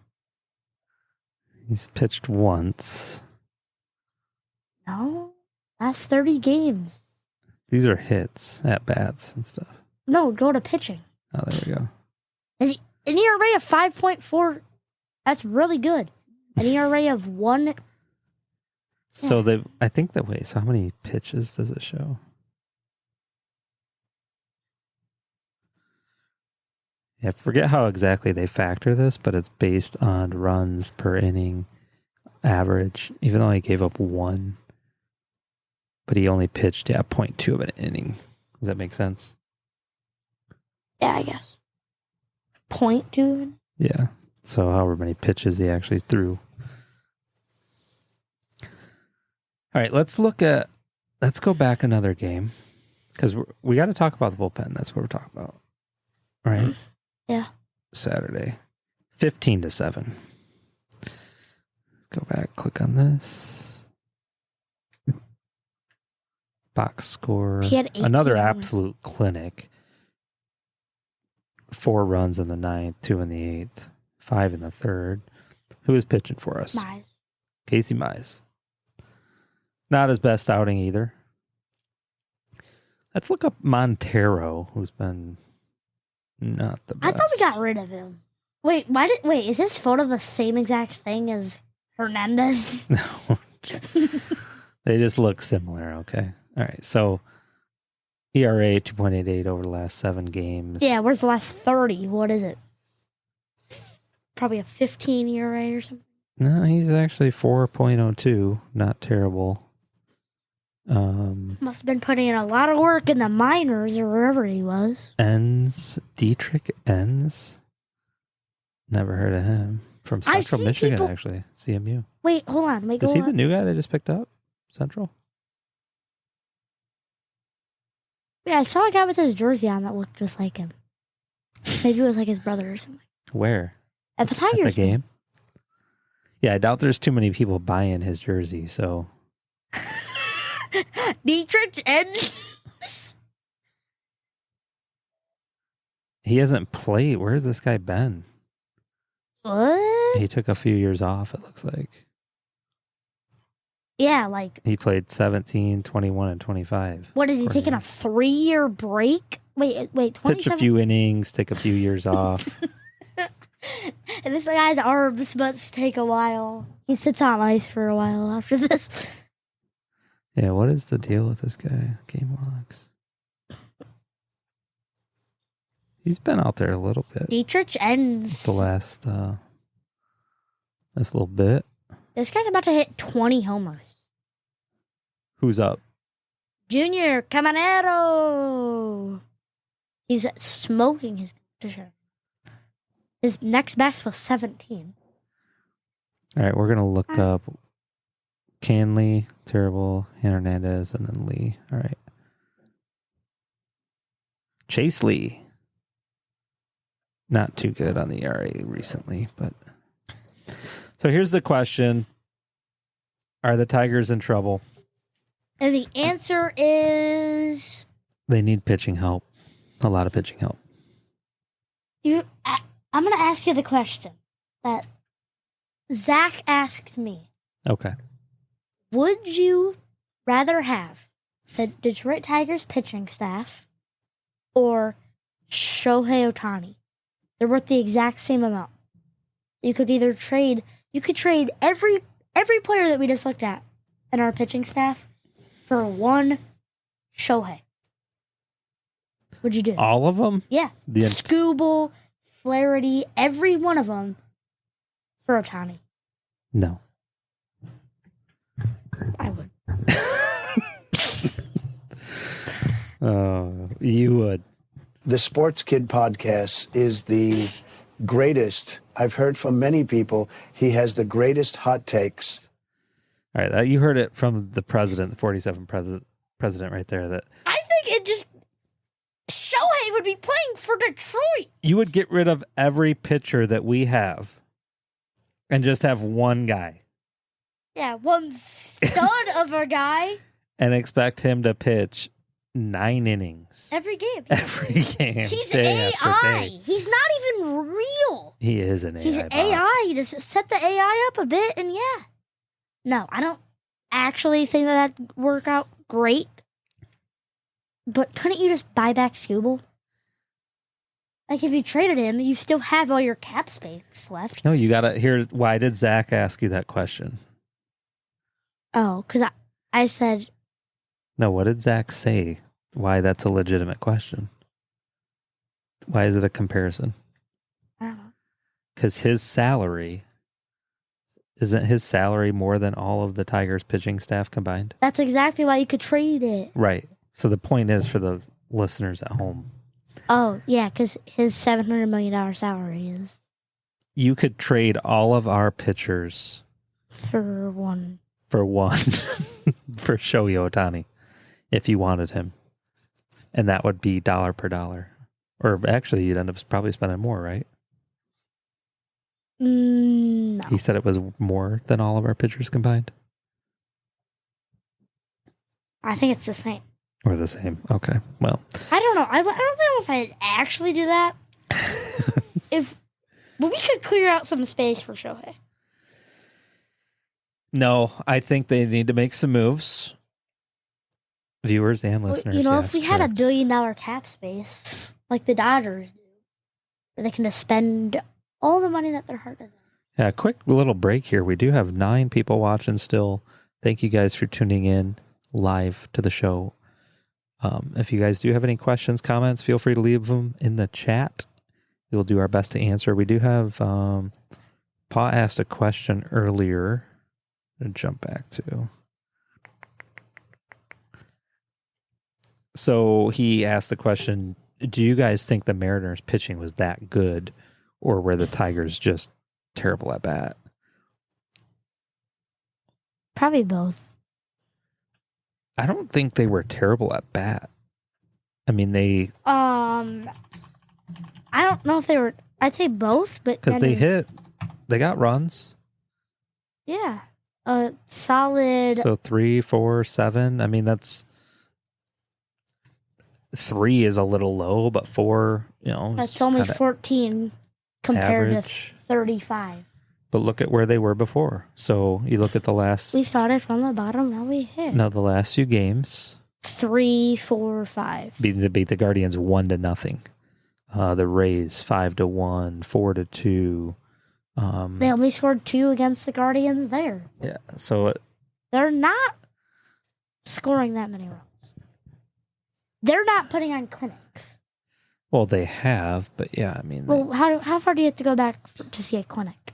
He's pitched once. No. Last 30 games. These are hits at bats and stuff. No, go to pitching. Oh, there we go. An ERA of 5.4. That's really good. An ERA of 1. So I think that way. So how many pitches does it show? Yeah, I forget how exactly they factor this, but it's based on runs per inning average, even though he gave up 1. But he only pitched, 0.2 of an inning. Does that make sense? Yeah, I guess. 0.2. Yeah. So however many pitches he actually threw. All right, let's look at let's go back another game because we got to talk about the bullpen. That's what we're talking about, right? Yeah. Saturday, 15-7. Go back, click on this. Box score. He had 18 another homers. absolute clinic. 4 runs in the 9th, 2 in the 8th, 5 in the 3rd. Who is pitching for us? Mize. Casey Mize. Not his best outing either. Let's look up Montero, who's been not the best. I thought we got rid of him. Wait, is this photo the same exact thing as Hernandez? No. They just look similar, okay? All right, so ERA 2.88 over the last 7 games. Yeah, where's the last 30? What is it? Probably a 15 ERA or something. No, he's actually 4.02. Not terrible. Must have been putting in a lot of work in the minors or wherever he was. Dietrich Enns. Never heard of him. From Central Michigan, actually. CMU. Wait, hold on. Is he the new guy they just picked up? Central? Yeah, I saw a guy with his jersey on that looked just like him. Maybe it was like his brother or something. Where? At the Tigers game? Yeah, I doubt there's too many people buying his jersey, so. Dietrich Enns. He hasn't played. Where's this guy been? What? He took a few years off, it looks like. Yeah, like. He played 17, 21, and 25. What is he taking a 3-year break? Wait, 27? Pitch a few innings, take a few years off. And this guy's arms must take a while. He sits on ice for a while after this. Yeah, what is the deal with this guy? Game logs. He's been out there a little bit. Dietrich Enns. The last this little bit. This guy's about to hit 20 homers. Who's up? Junior Caminero. He's smoking his competition. His next best was 17. All right, we're going to look up Canley, terrible, Hernandez, and then Lee. All right. Chase Lee. Not too good on the ERA recently, but. So here's the question. Are the Tigers in trouble? And the answer is... They need pitching help. A lot of pitching help. I'm going to ask you the question that Zach asked me. Okay. Would you rather have the Detroit Tigers pitching staff or Shohei Ohtani? They're worth the exact same amount. You could either trade... You could trade every player that we just looked at in our pitching staff for one Shohei. What'd you do? All of them? Yeah. Scooble, Flaherty, every one of them for Ohtani. No. I would. Oh, you would. The Sports Kid podcast is the greatest. I've heard from many people. He has the greatest hot takes. All right, you heard it from the president, the 47 president right there. That I think it just... Shohei would be playing for Detroit. you would get rid of every pitcher that we have and just have one guy. Yeah, one stud of a guy. And expect him to pitch 9 innings. Every game. Every game. He's day AI. after day. He's not even real. He is an AI. He's bot. AI. You just set the AI up a bit and yeah. No, I don't actually think that'd work out great. But couldn't you just buy back Scooble? Like, if you traded him, you still have all your cap space left. No, you got to hear. Why did Zach ask you that question? Oh, because I said... No, what did Zach say? Why that's a legitimate question? Why is it a comparison? I don't know. Because his salary... Isn't his salary more than all of the Tigers pitching staff combined? That's exactly why you could trade it. Right. So the point is for the listeners at home. Oh, yeah, because his $700 million salary is... You could trade all of our pitchers For one. for one. For Shohei Ohtani. if you wanted him. And that would be dollar per dollar. Or actually, you'd end up probably spending more, right? No. He said it was more than all of our pitchers combined? I think it's the same. Or the same. Okay. Well, I don't know. I don't know if I'd actually do that. But we could clear out some space for Shohei. no, I think they need to make some moves. Viewers and listeners. You know, yes, if we had $1 billion cap space, like the Dodgers do, where they can just spend all the money that their heart desires. Yeah, quick little break here. We do have 9 people watching still. Thank you guys for tuning in live to the show. If you guys do have any questions, comments, feel free to leave them in the chat. We'll do our best to answer. We do have, Paul asked a question earlier to jump back to. So he asked the question, do you guys think the Mariners pitching was that good, or were the Tigers just terrible at bat? Probably both. I don't think they were terrible at bat. I mean, they... I don't know if they were... I'd say both, but... Because they got runs. Yeah. Solid... So 3, 4, 7. I mean, that's... 3 is a little low, but 4, That's only 14 compared average. to 35. But look at where they were before. So you look at the last... We started from the bottom, now we hit. No, the last few games. 3, 4, 5. Beat the Guardians 1-0. The Rays 5-1, 4-2. They only scored 2 against the Guardians there. Yeah, so They're not scoring that many runs. They're not putting on clinics. well, they have, but yeah, I mean, Well, how far do you have to go back to see a clinic?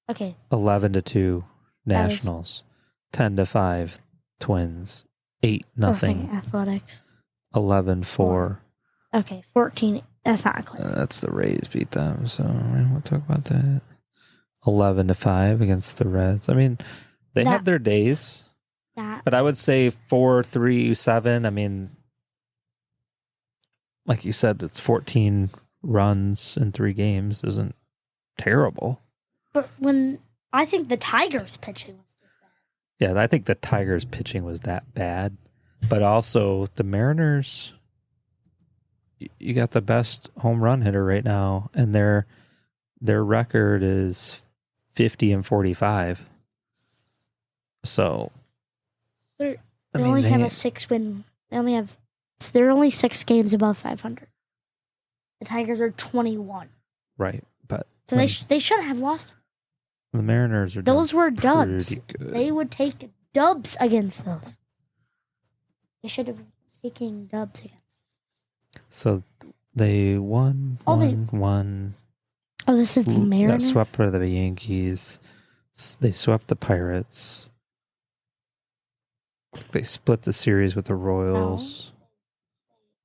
Okay. 11-2 Nationals, 10-5 Twins, 8-0 Athletics. 11-4. Okay, 14. That's not a clinic. That's the Rays beat them, so we'll talk about that. 11-5 against the Reds. I mean, they have their days, but I would say 4-3-7. I mean, like you said, it's 14 runs in 3 games isn't terrible. But I think the Tigers pitching was just bad. Yeah, I think the Tigers pitching was that bad, but also the Mariners. You got the best home run hitter right now, and their record is 50-45. So They only have a 6-win. They're only 6 games above 500. The Tigers are 21. Right, but So they shouldn't have lost. the Mariners are. Those were dubs. pretty good. They would take dubs against those. They should have been taking dubs against. So they won. Oh, this is the Got Mariners? swept by the Yankees. They swept the Pirates. They split the series with the Royals.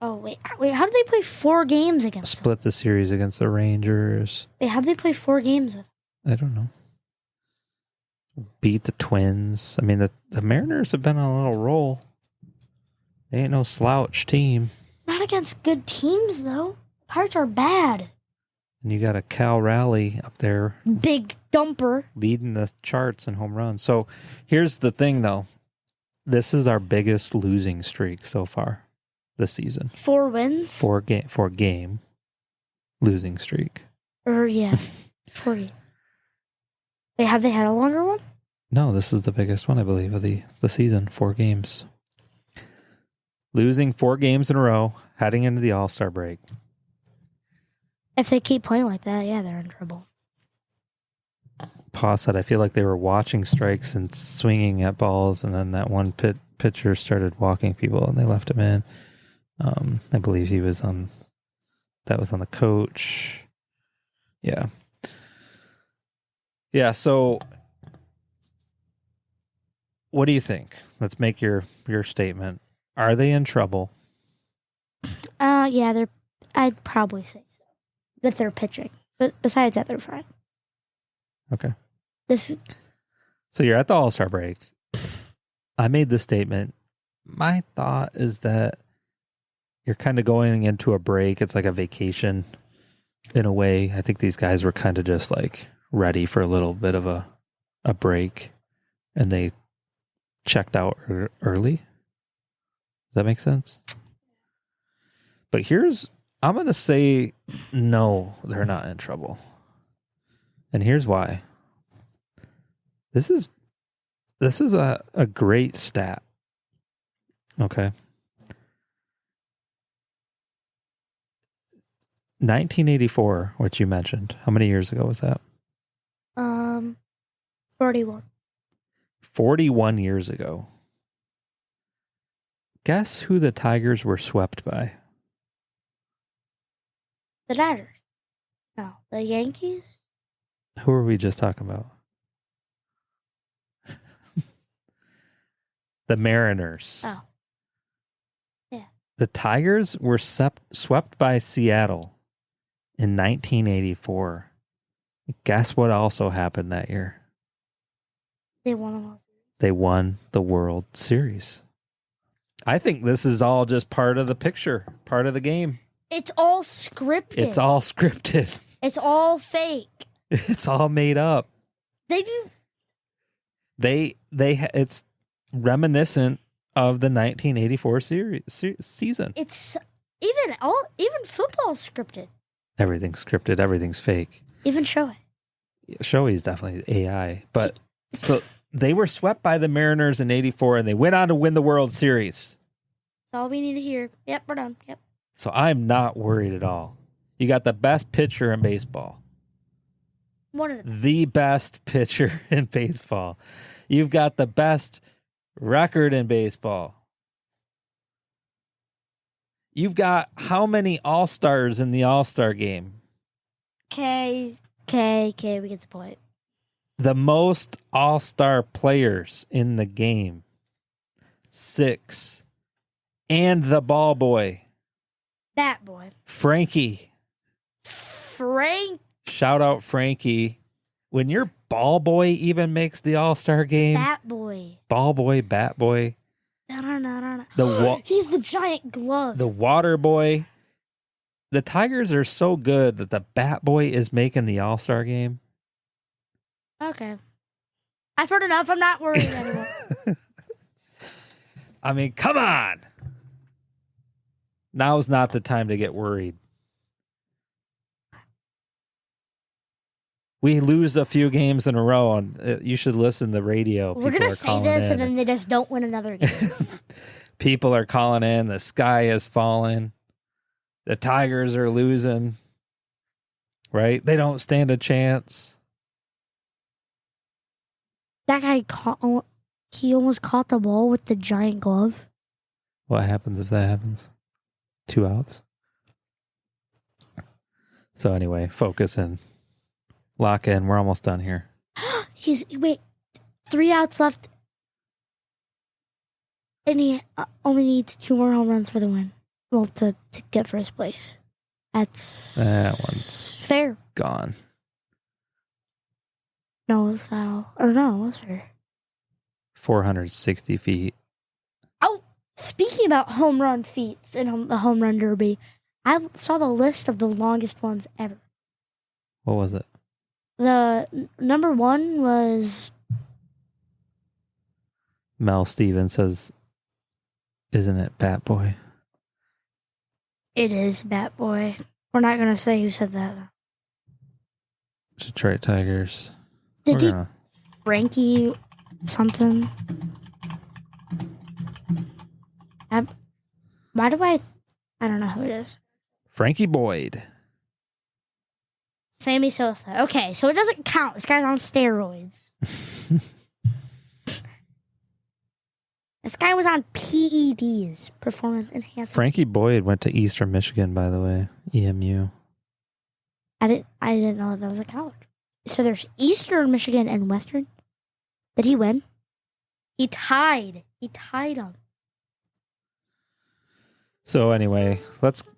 Oh, wait. How did they play 4 games against them? Split the series against the Rangers. Wait, how did they play 4 games with them? I don't know. Beat the Twins. I mean, the Mariners have been on a little roll. They ain't no slouch team. Not against good teams, though. Pirates are bad. And you got a Cal Raleigh up there Big dumper. leading the charts in home runs. So here's the thing, though. This is our biggest losing streak so far this season. 4 wins? 4 game losing streak. Yeah. 40. Wait, have they had a longer one? No, this is the biggest one, I believe, of the season. 4 games. Losing 4 games in a row, heading into the All-Star break. If they keep playing like that, yeah, they're in trouble. Pa said, I feel like they were watching strikes and swinging at balls, and then that one pitcher started walking people, and they left him in. I believe that was on the coach. Yeah. Yeah, so what do you think? Let's make your statement. Are they in trouble? Yeah, I'd probably say so. With their pitching. But besides that, they're fine. Okay. So you're at the All-Star break. I made the statement my thought is that you're kind of going into a break. It's like a vacation in a way. I think these guys were kind of just like ready for a little bit of a break, and they checked out early. Does that make sense? But I'm going to say no, they're not in trouble. And here's why. This is a great stat. Okay. 1984, which you mentioned. How many years ago was that? 41. 41 years ago. Guess who the Tigers were swept by? The Dodgers. No, the Yankees. Who were we just talking about? The Mariners. Oh. Yeah. The Tigers were swept by Seattle in 1984. Guess what also happened that year? They won the World Series. They won the World Series. I think this is all just part of the picture, part of the game. It's all scripted. It's all scripted. It's all fake. It's all made up. They do. It's reminiscent of the 1984 season. It's even football scripted. Everything's scripted. Everything's fake. Even Shohei. Shohei's definitely AI, but so they were swept by the Mariners in '84, and they went on to win the World Series. That's all we need to hear. Yep, we're done. Yep. So I'm not worried at all. You got the best pitcher in baseball. One of them. The best pitcher in baseball. You've got the best record in baseball. You've got how many All-Stars in the All-Star game? Okay, we get the point. The most All-Star players in the game. 6. And the ball boy. Bat boy. Frankie. Shout out Frankie. When your ball boy even makes the All-Star game. Bat boy. Ball boy, bat boy. No. He's the giant glove. The water boy. The Tigers are so good that the bat boy is making the All-Star game. Okay. I've heard enough. I'm not worried anymore. I mean, come on. Now's not the time to get worried. We lose a few games in a row, and you should listen to the radio. We're going to say this, and then they just don't win another game. People are calling in. The sky is falling. The Tigers are losing. Right? They don't stand a chance. That guy he almost caught the ball with the giant glove. What happens if that happens? 2 outs. So anyway, focus in. Lock in. We're almost done here. Wait, 3 outs left. And he only needs 2 more home runs for the win. Well, to get first place. That one's fair. Gone. No, it was foul. Or no, it was fair. 460 feet. Oh, speaking about home run feats in the home run derby, I saw the list of the longest ones ever. What was it? The number 1 was... Mel Stevens says, isn't it Bat Boy? It is Bat Boy. We're not going to say who said that. Detroit Tigers. Frankie something? Why do I don't know who it is. Frankie Boyd. Sammy Sosa. Okay, so it doesn't count. This guy's on steroids. This guy was on PEDs, performance enhancing. Frankie Boyd went to Eastern Michigan, by the way. EMU. I didn't know that was a college. So there's Eastern Michigan and Western. Did he win? He tied them. So anyway,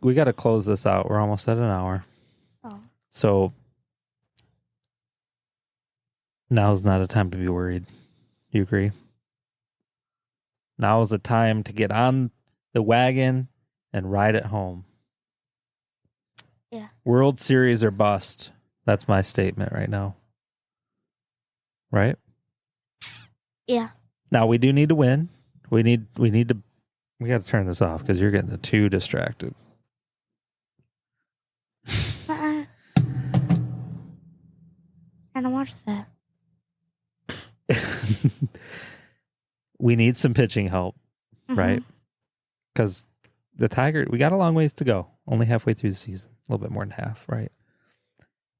we got to close this out. We're almost at an hour. Oh. So now's not a time to be worried. You agree? Now is the time to get on the wagon and ride it home. Yeah. World Series or bust. That's my statement right now. Right? Yeah. Now we do need to win. We got to turn this off because you're getting too distracted. I don't watch that. We need some pitching help, right? Because the Tigers, we got a long ways to go. Only halfway through the season. A little bit more than half, right?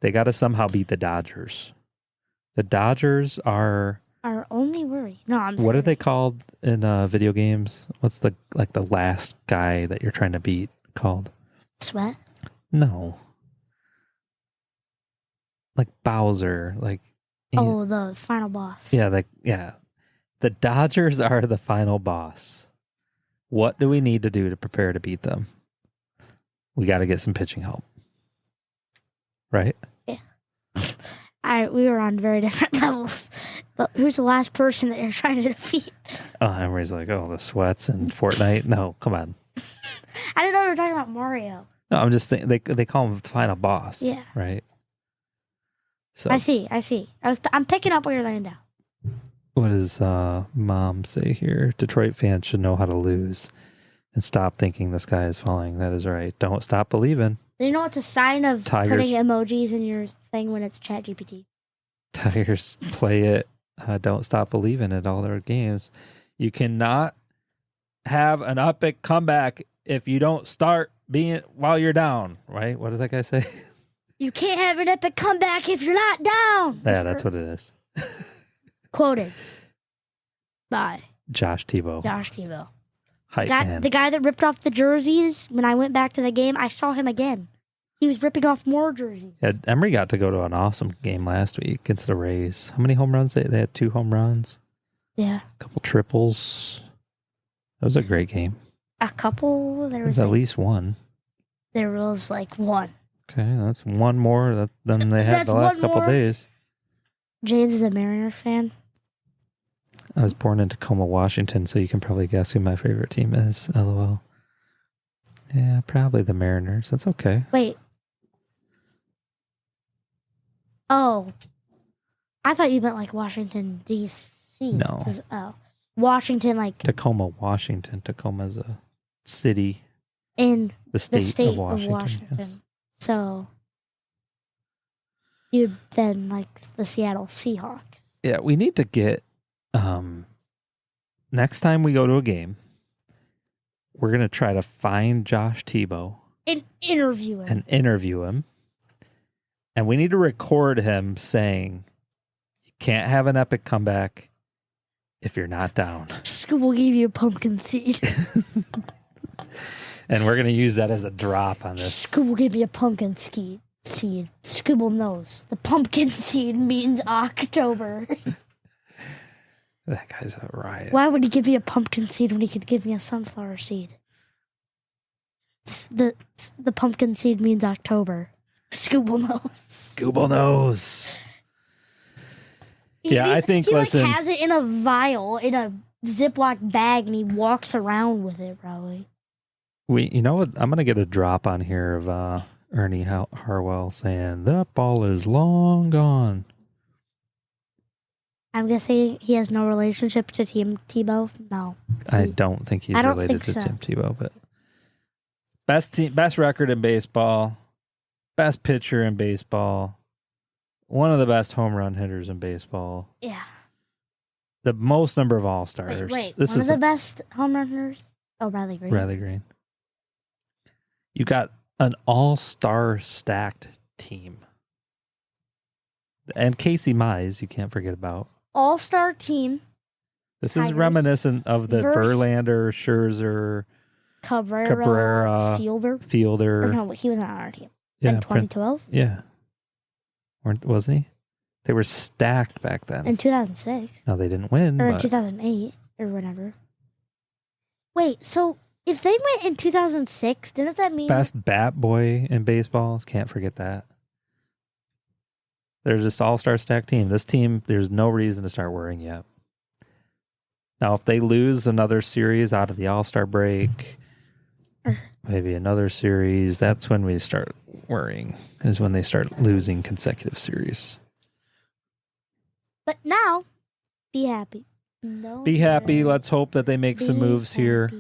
They got to somehow beat the Dodgers. The Dodgers are Our only worry. No, I'm what are serious. they called in video games? What's the last guy that you're trying to beat called? Sweat? No. Like Bowser, like Oh, the final boss. yeah. The Dodgers are the final boss. What do we need to do to prepare to beat them? We got to get some pitching help. Right? Yeah. We were on very different levels. But who's the last person that you're trying to defeat? Oh, everybody's like, oh, the Sweats and Fortnite. No, come on. I didn't know we were talking about Mario. No, I'm just thinking they call him the final boss. Yeah. Right? So I see. I'm picking up what you're laying down. what does Mom say here? Detroit fans should know how to lose and stop thinking the sky is falling. That is right. Don't stop believing. Do you know what's a sign of Tigers. putting emojis in your thing when it's ChatGPT? Tigers play it. Don't stop believing at all their games. You cannot have an epic comeback if you don't start being while you're down. Right? What does that guy say? You can't have an epic comeback if you're not down. Yeah, that's what it is. Quoted by Josh Tebow. Josh Tebow. Hype man. The guy that ripped off the jerseys, when I went back to the game, I saw him again. He was ripping off more jerseys. Yeah, Emery got to go to an awesome game last week against the Rays. How many home runs? They had 2 home runs. Yeah. A couple triples. That was a great game. A couple. There It was was at like, least one. there was like one. Okay, that's one more than they had That's the last one couple more. days. James is a Mariners fan. I was born in Tacoma, Washington, so you can probably guess who my favorite team is. LOL. Yeah, probably the Mariners. That's okay. Wait. Oh. I thought you meant like Washington, D.C. No. Washington, like Tacoma, Washington. Tacoma's a city, in the state, the state of Washington. Yes. So you'd then like the Seattle Seahawks. Yeah, we need to get next time we go to a game, we're going to try to find Josh Tebow And interview him. and interview him. And we need to record him saying, you can't have an epic comeback if you're not down. Scoop will give you a pumpkin seed. And we're going to use that as a drop on this. Scoop will give you a pumpkin seed. Scooble knows. The pumpkin seed means October. That guy's a riot. Why would he give me a pumpkin seed when he could give me a sunflower seed? The pumpkin seed means October. Scooble knows. Google knows. Yeah, I think, he listen. like has it in a vial, in a Ziploc bag, and he walks around with it, probably. You know what? I'm going to get a drop on here of Ernie Harwell saying, that ball is long gone. I'm guessing he has no relationship to Team Tebow. No, I don't think he's I don't related think to so. Tim Tebow, but best record in baseball, best pitcher in baseball, one of the best home run hitters in baseball, yeah. the most number of All-Stars. Wait. This One of is the best home runners. Oh, Riley Green. Riley Green. You got an all-star stacked team. And Casey Mize, you can't forget about. All-star team. This Tigers is reminiscent of the versus Verlander, Scherzer, Cabrera. Fielder. Or no, he was not on our team. Yeah, In 2012? yeah. Wasn't he? They were stacked back then. In 2006. No, they didn't win. Or in But 2008. Or whatever. Wait, so if they went in 2006, didn't that mean... best bat boy in baseball. Can't forget that. There's this all-star stacked team. This team, there's no reason to start worrying yet. Now, if they lose another series out of the All-Star break, maybe another series, that's when we start worrying, is when they start losing consecutive series. But now, be happy. No, Be happy. Let's hope that they make some moves here.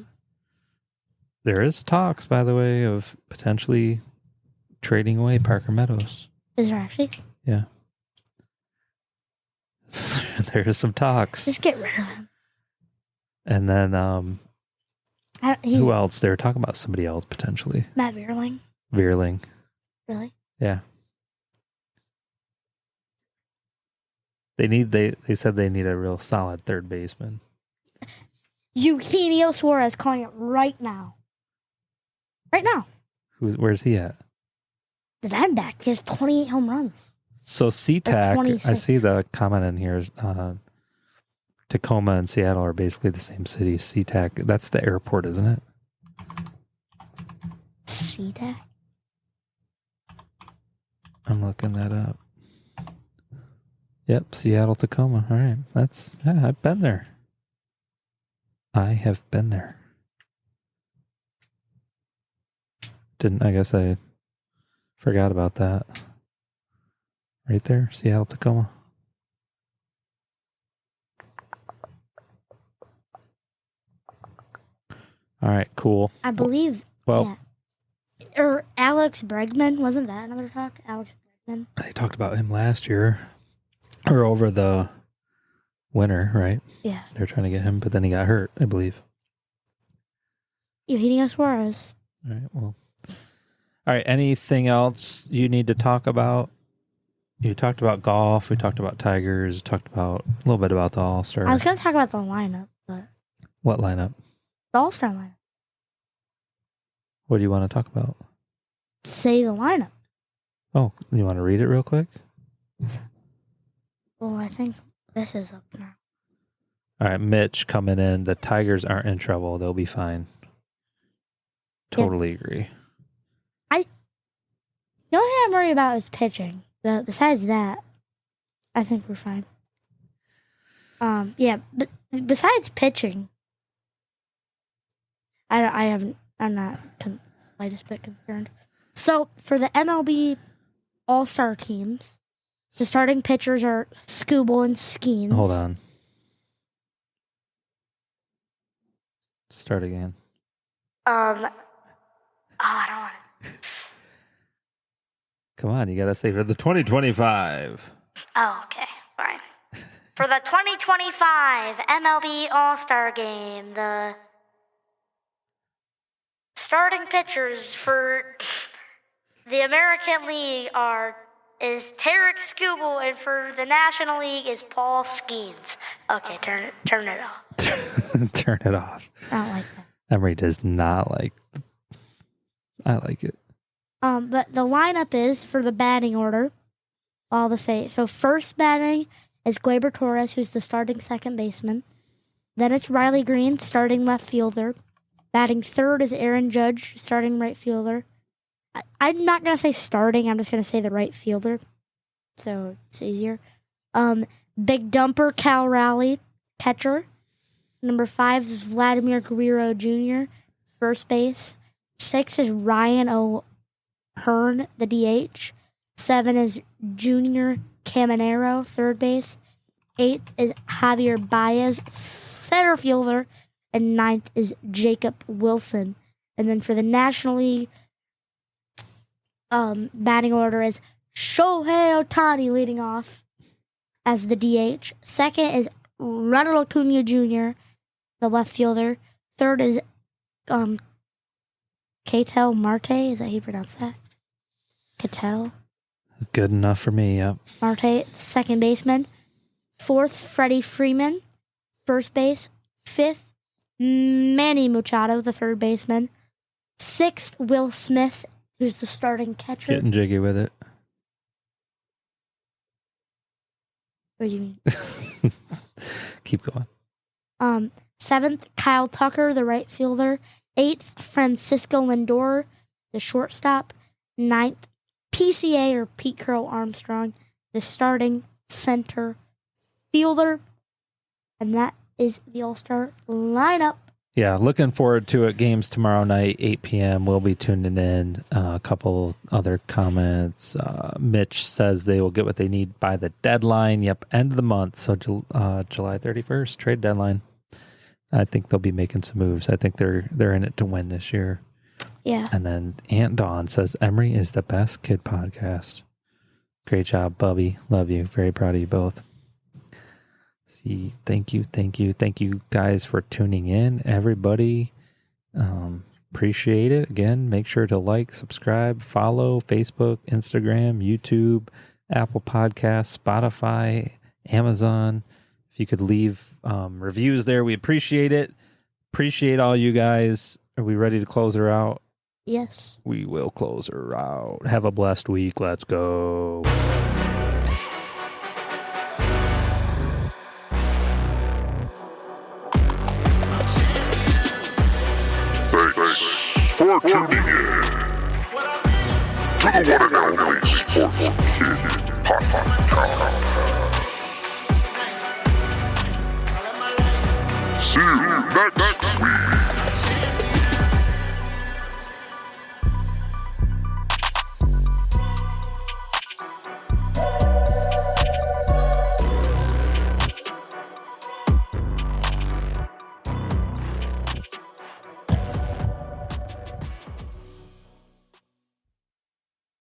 There is talks, by the way, of potentially trading away Parker Meadows. Is there actually? Yeah. There is some talks. Just get rid of him. And then, who else? They were talking about somebody else potentially. Matt Vierling. Vierling. Really? Yeah. They said they need a real solid third baseman. Eugenio Suarez calling it right now. Right now. Where's he at? The Diamondbacks. He has 28 home runs. So SeaTac, I see the comment in here. Tacoma and Seattle are basically the same city. SeaTac, that's the airport, isn't it? SeaTac? I'm looking that up. Yep, Seattle, Tacoma. All right. I've been there. I have been there. I guess I forgot about that. Right there, Seattle, Tacoma. All right, cool. I believe. Yeah. Or Alex Bregman. Wasn't that another talk? Alex Bregman. They talked about him last year. Or over the winter, right? Yeah. They're trying to get him, but then he got hurt, I believe. Eugenio Suarez. All right, well. All right, anything else you need to talk about? You talked about golf. We talked about Tigers. Talked about a little bit about the All-Star. I was going to talk about the lineup, but... What lineup? The All-Star lineup. What do you want to talk about? Say the lineup. Oh, you want to read it real quick? Well, I think this is up now. All right, Mitch coming in. The Tigers aren't in trouble. They'll be fine. Totally agree. The only thing I'm worried about is pitching. But besides that, I think we're fine. Yeah, but besides pitching, I'm not the slightest bit concerned. So for the MLB All-Star teams, the starting pitchers are Skubal and Skeens. Hold on. Start again. I don't want to. Come on, you got to say for the 2025. Oh, okay, fine. For the 2025 MLB All-Star Game, the starting pitchers for the American League is Tarek Skubal, and for the National League is Paul Skeens. Okay, turn it off. Turn it off. I don't like that. Emery does not like. I like it. But the lineup is for the batting order. All the same. So first batting is Gleyber Torres, who's the starting second baseman. Then it's Riley Green, starting left fielder. Batting third is Aaron Judge, starting right fielder. I'm not gonna say starting. I'm just gonna say the right fielder, so it's easier. Big dumper Cal Raleigh, catcher. Number 5 is Vladimir Guerrero Jr., first base. 6 is Ryan O'Hearn, the DH. 7 is Junior Caminero, third base. 8th is Javier Baez, center fielder. And 9th is Jacob Wilson. And then for the National League, batting order is Shohei Ohtani leading off as the DH. Second is Ronald Acuna Jr., the left fielder. Third is Ketel Marte. Is that how you pronounce that? Ketel? Good enough for me, yep. Marte, second baseman. 4th, Freddie Freeman, first base. 5th, Manny Machado, the third baseman. 6th, Will Smith, who's the starting catcher. Getting jiggy with it. What do you mean? Keep going. 7th, Kyle Tucker, the right fielder. 8th, Francisco Lindor, the shortstop. 9th, PCA or Pete Crow Armstrong, the starting center fielder. And that is the All-Star lineup. Yeah, looking forward to it. Games tomorrow night, 8 p.m. We'll be tuning in. A couple other comments. Mitch says they will get what they need by the deadline. Yep, end of the month. So July 31st, trade deadline. I think they'll be making some moves. I think they're in it to win this year. Yeah. And then Aunt Dawn says Emery is the best kid podcast. Great job, Bubby. Love you. Very proud of you both. See, thank you guys for tuning in, everybody. Appreciate it. Again, make sure to like, subscribe, follow Facebook, Instagram, YouTube, Apple Podcasts, Spotify, Amazon. If you could leave reviews there, we appreciate it. Appreciate all you guys. Are we ready to close her out? Yes. We will close her out. Have a blessed week. Let's go. Thanks for tuning in to the one and only Sports Kid Podcast. See you next week.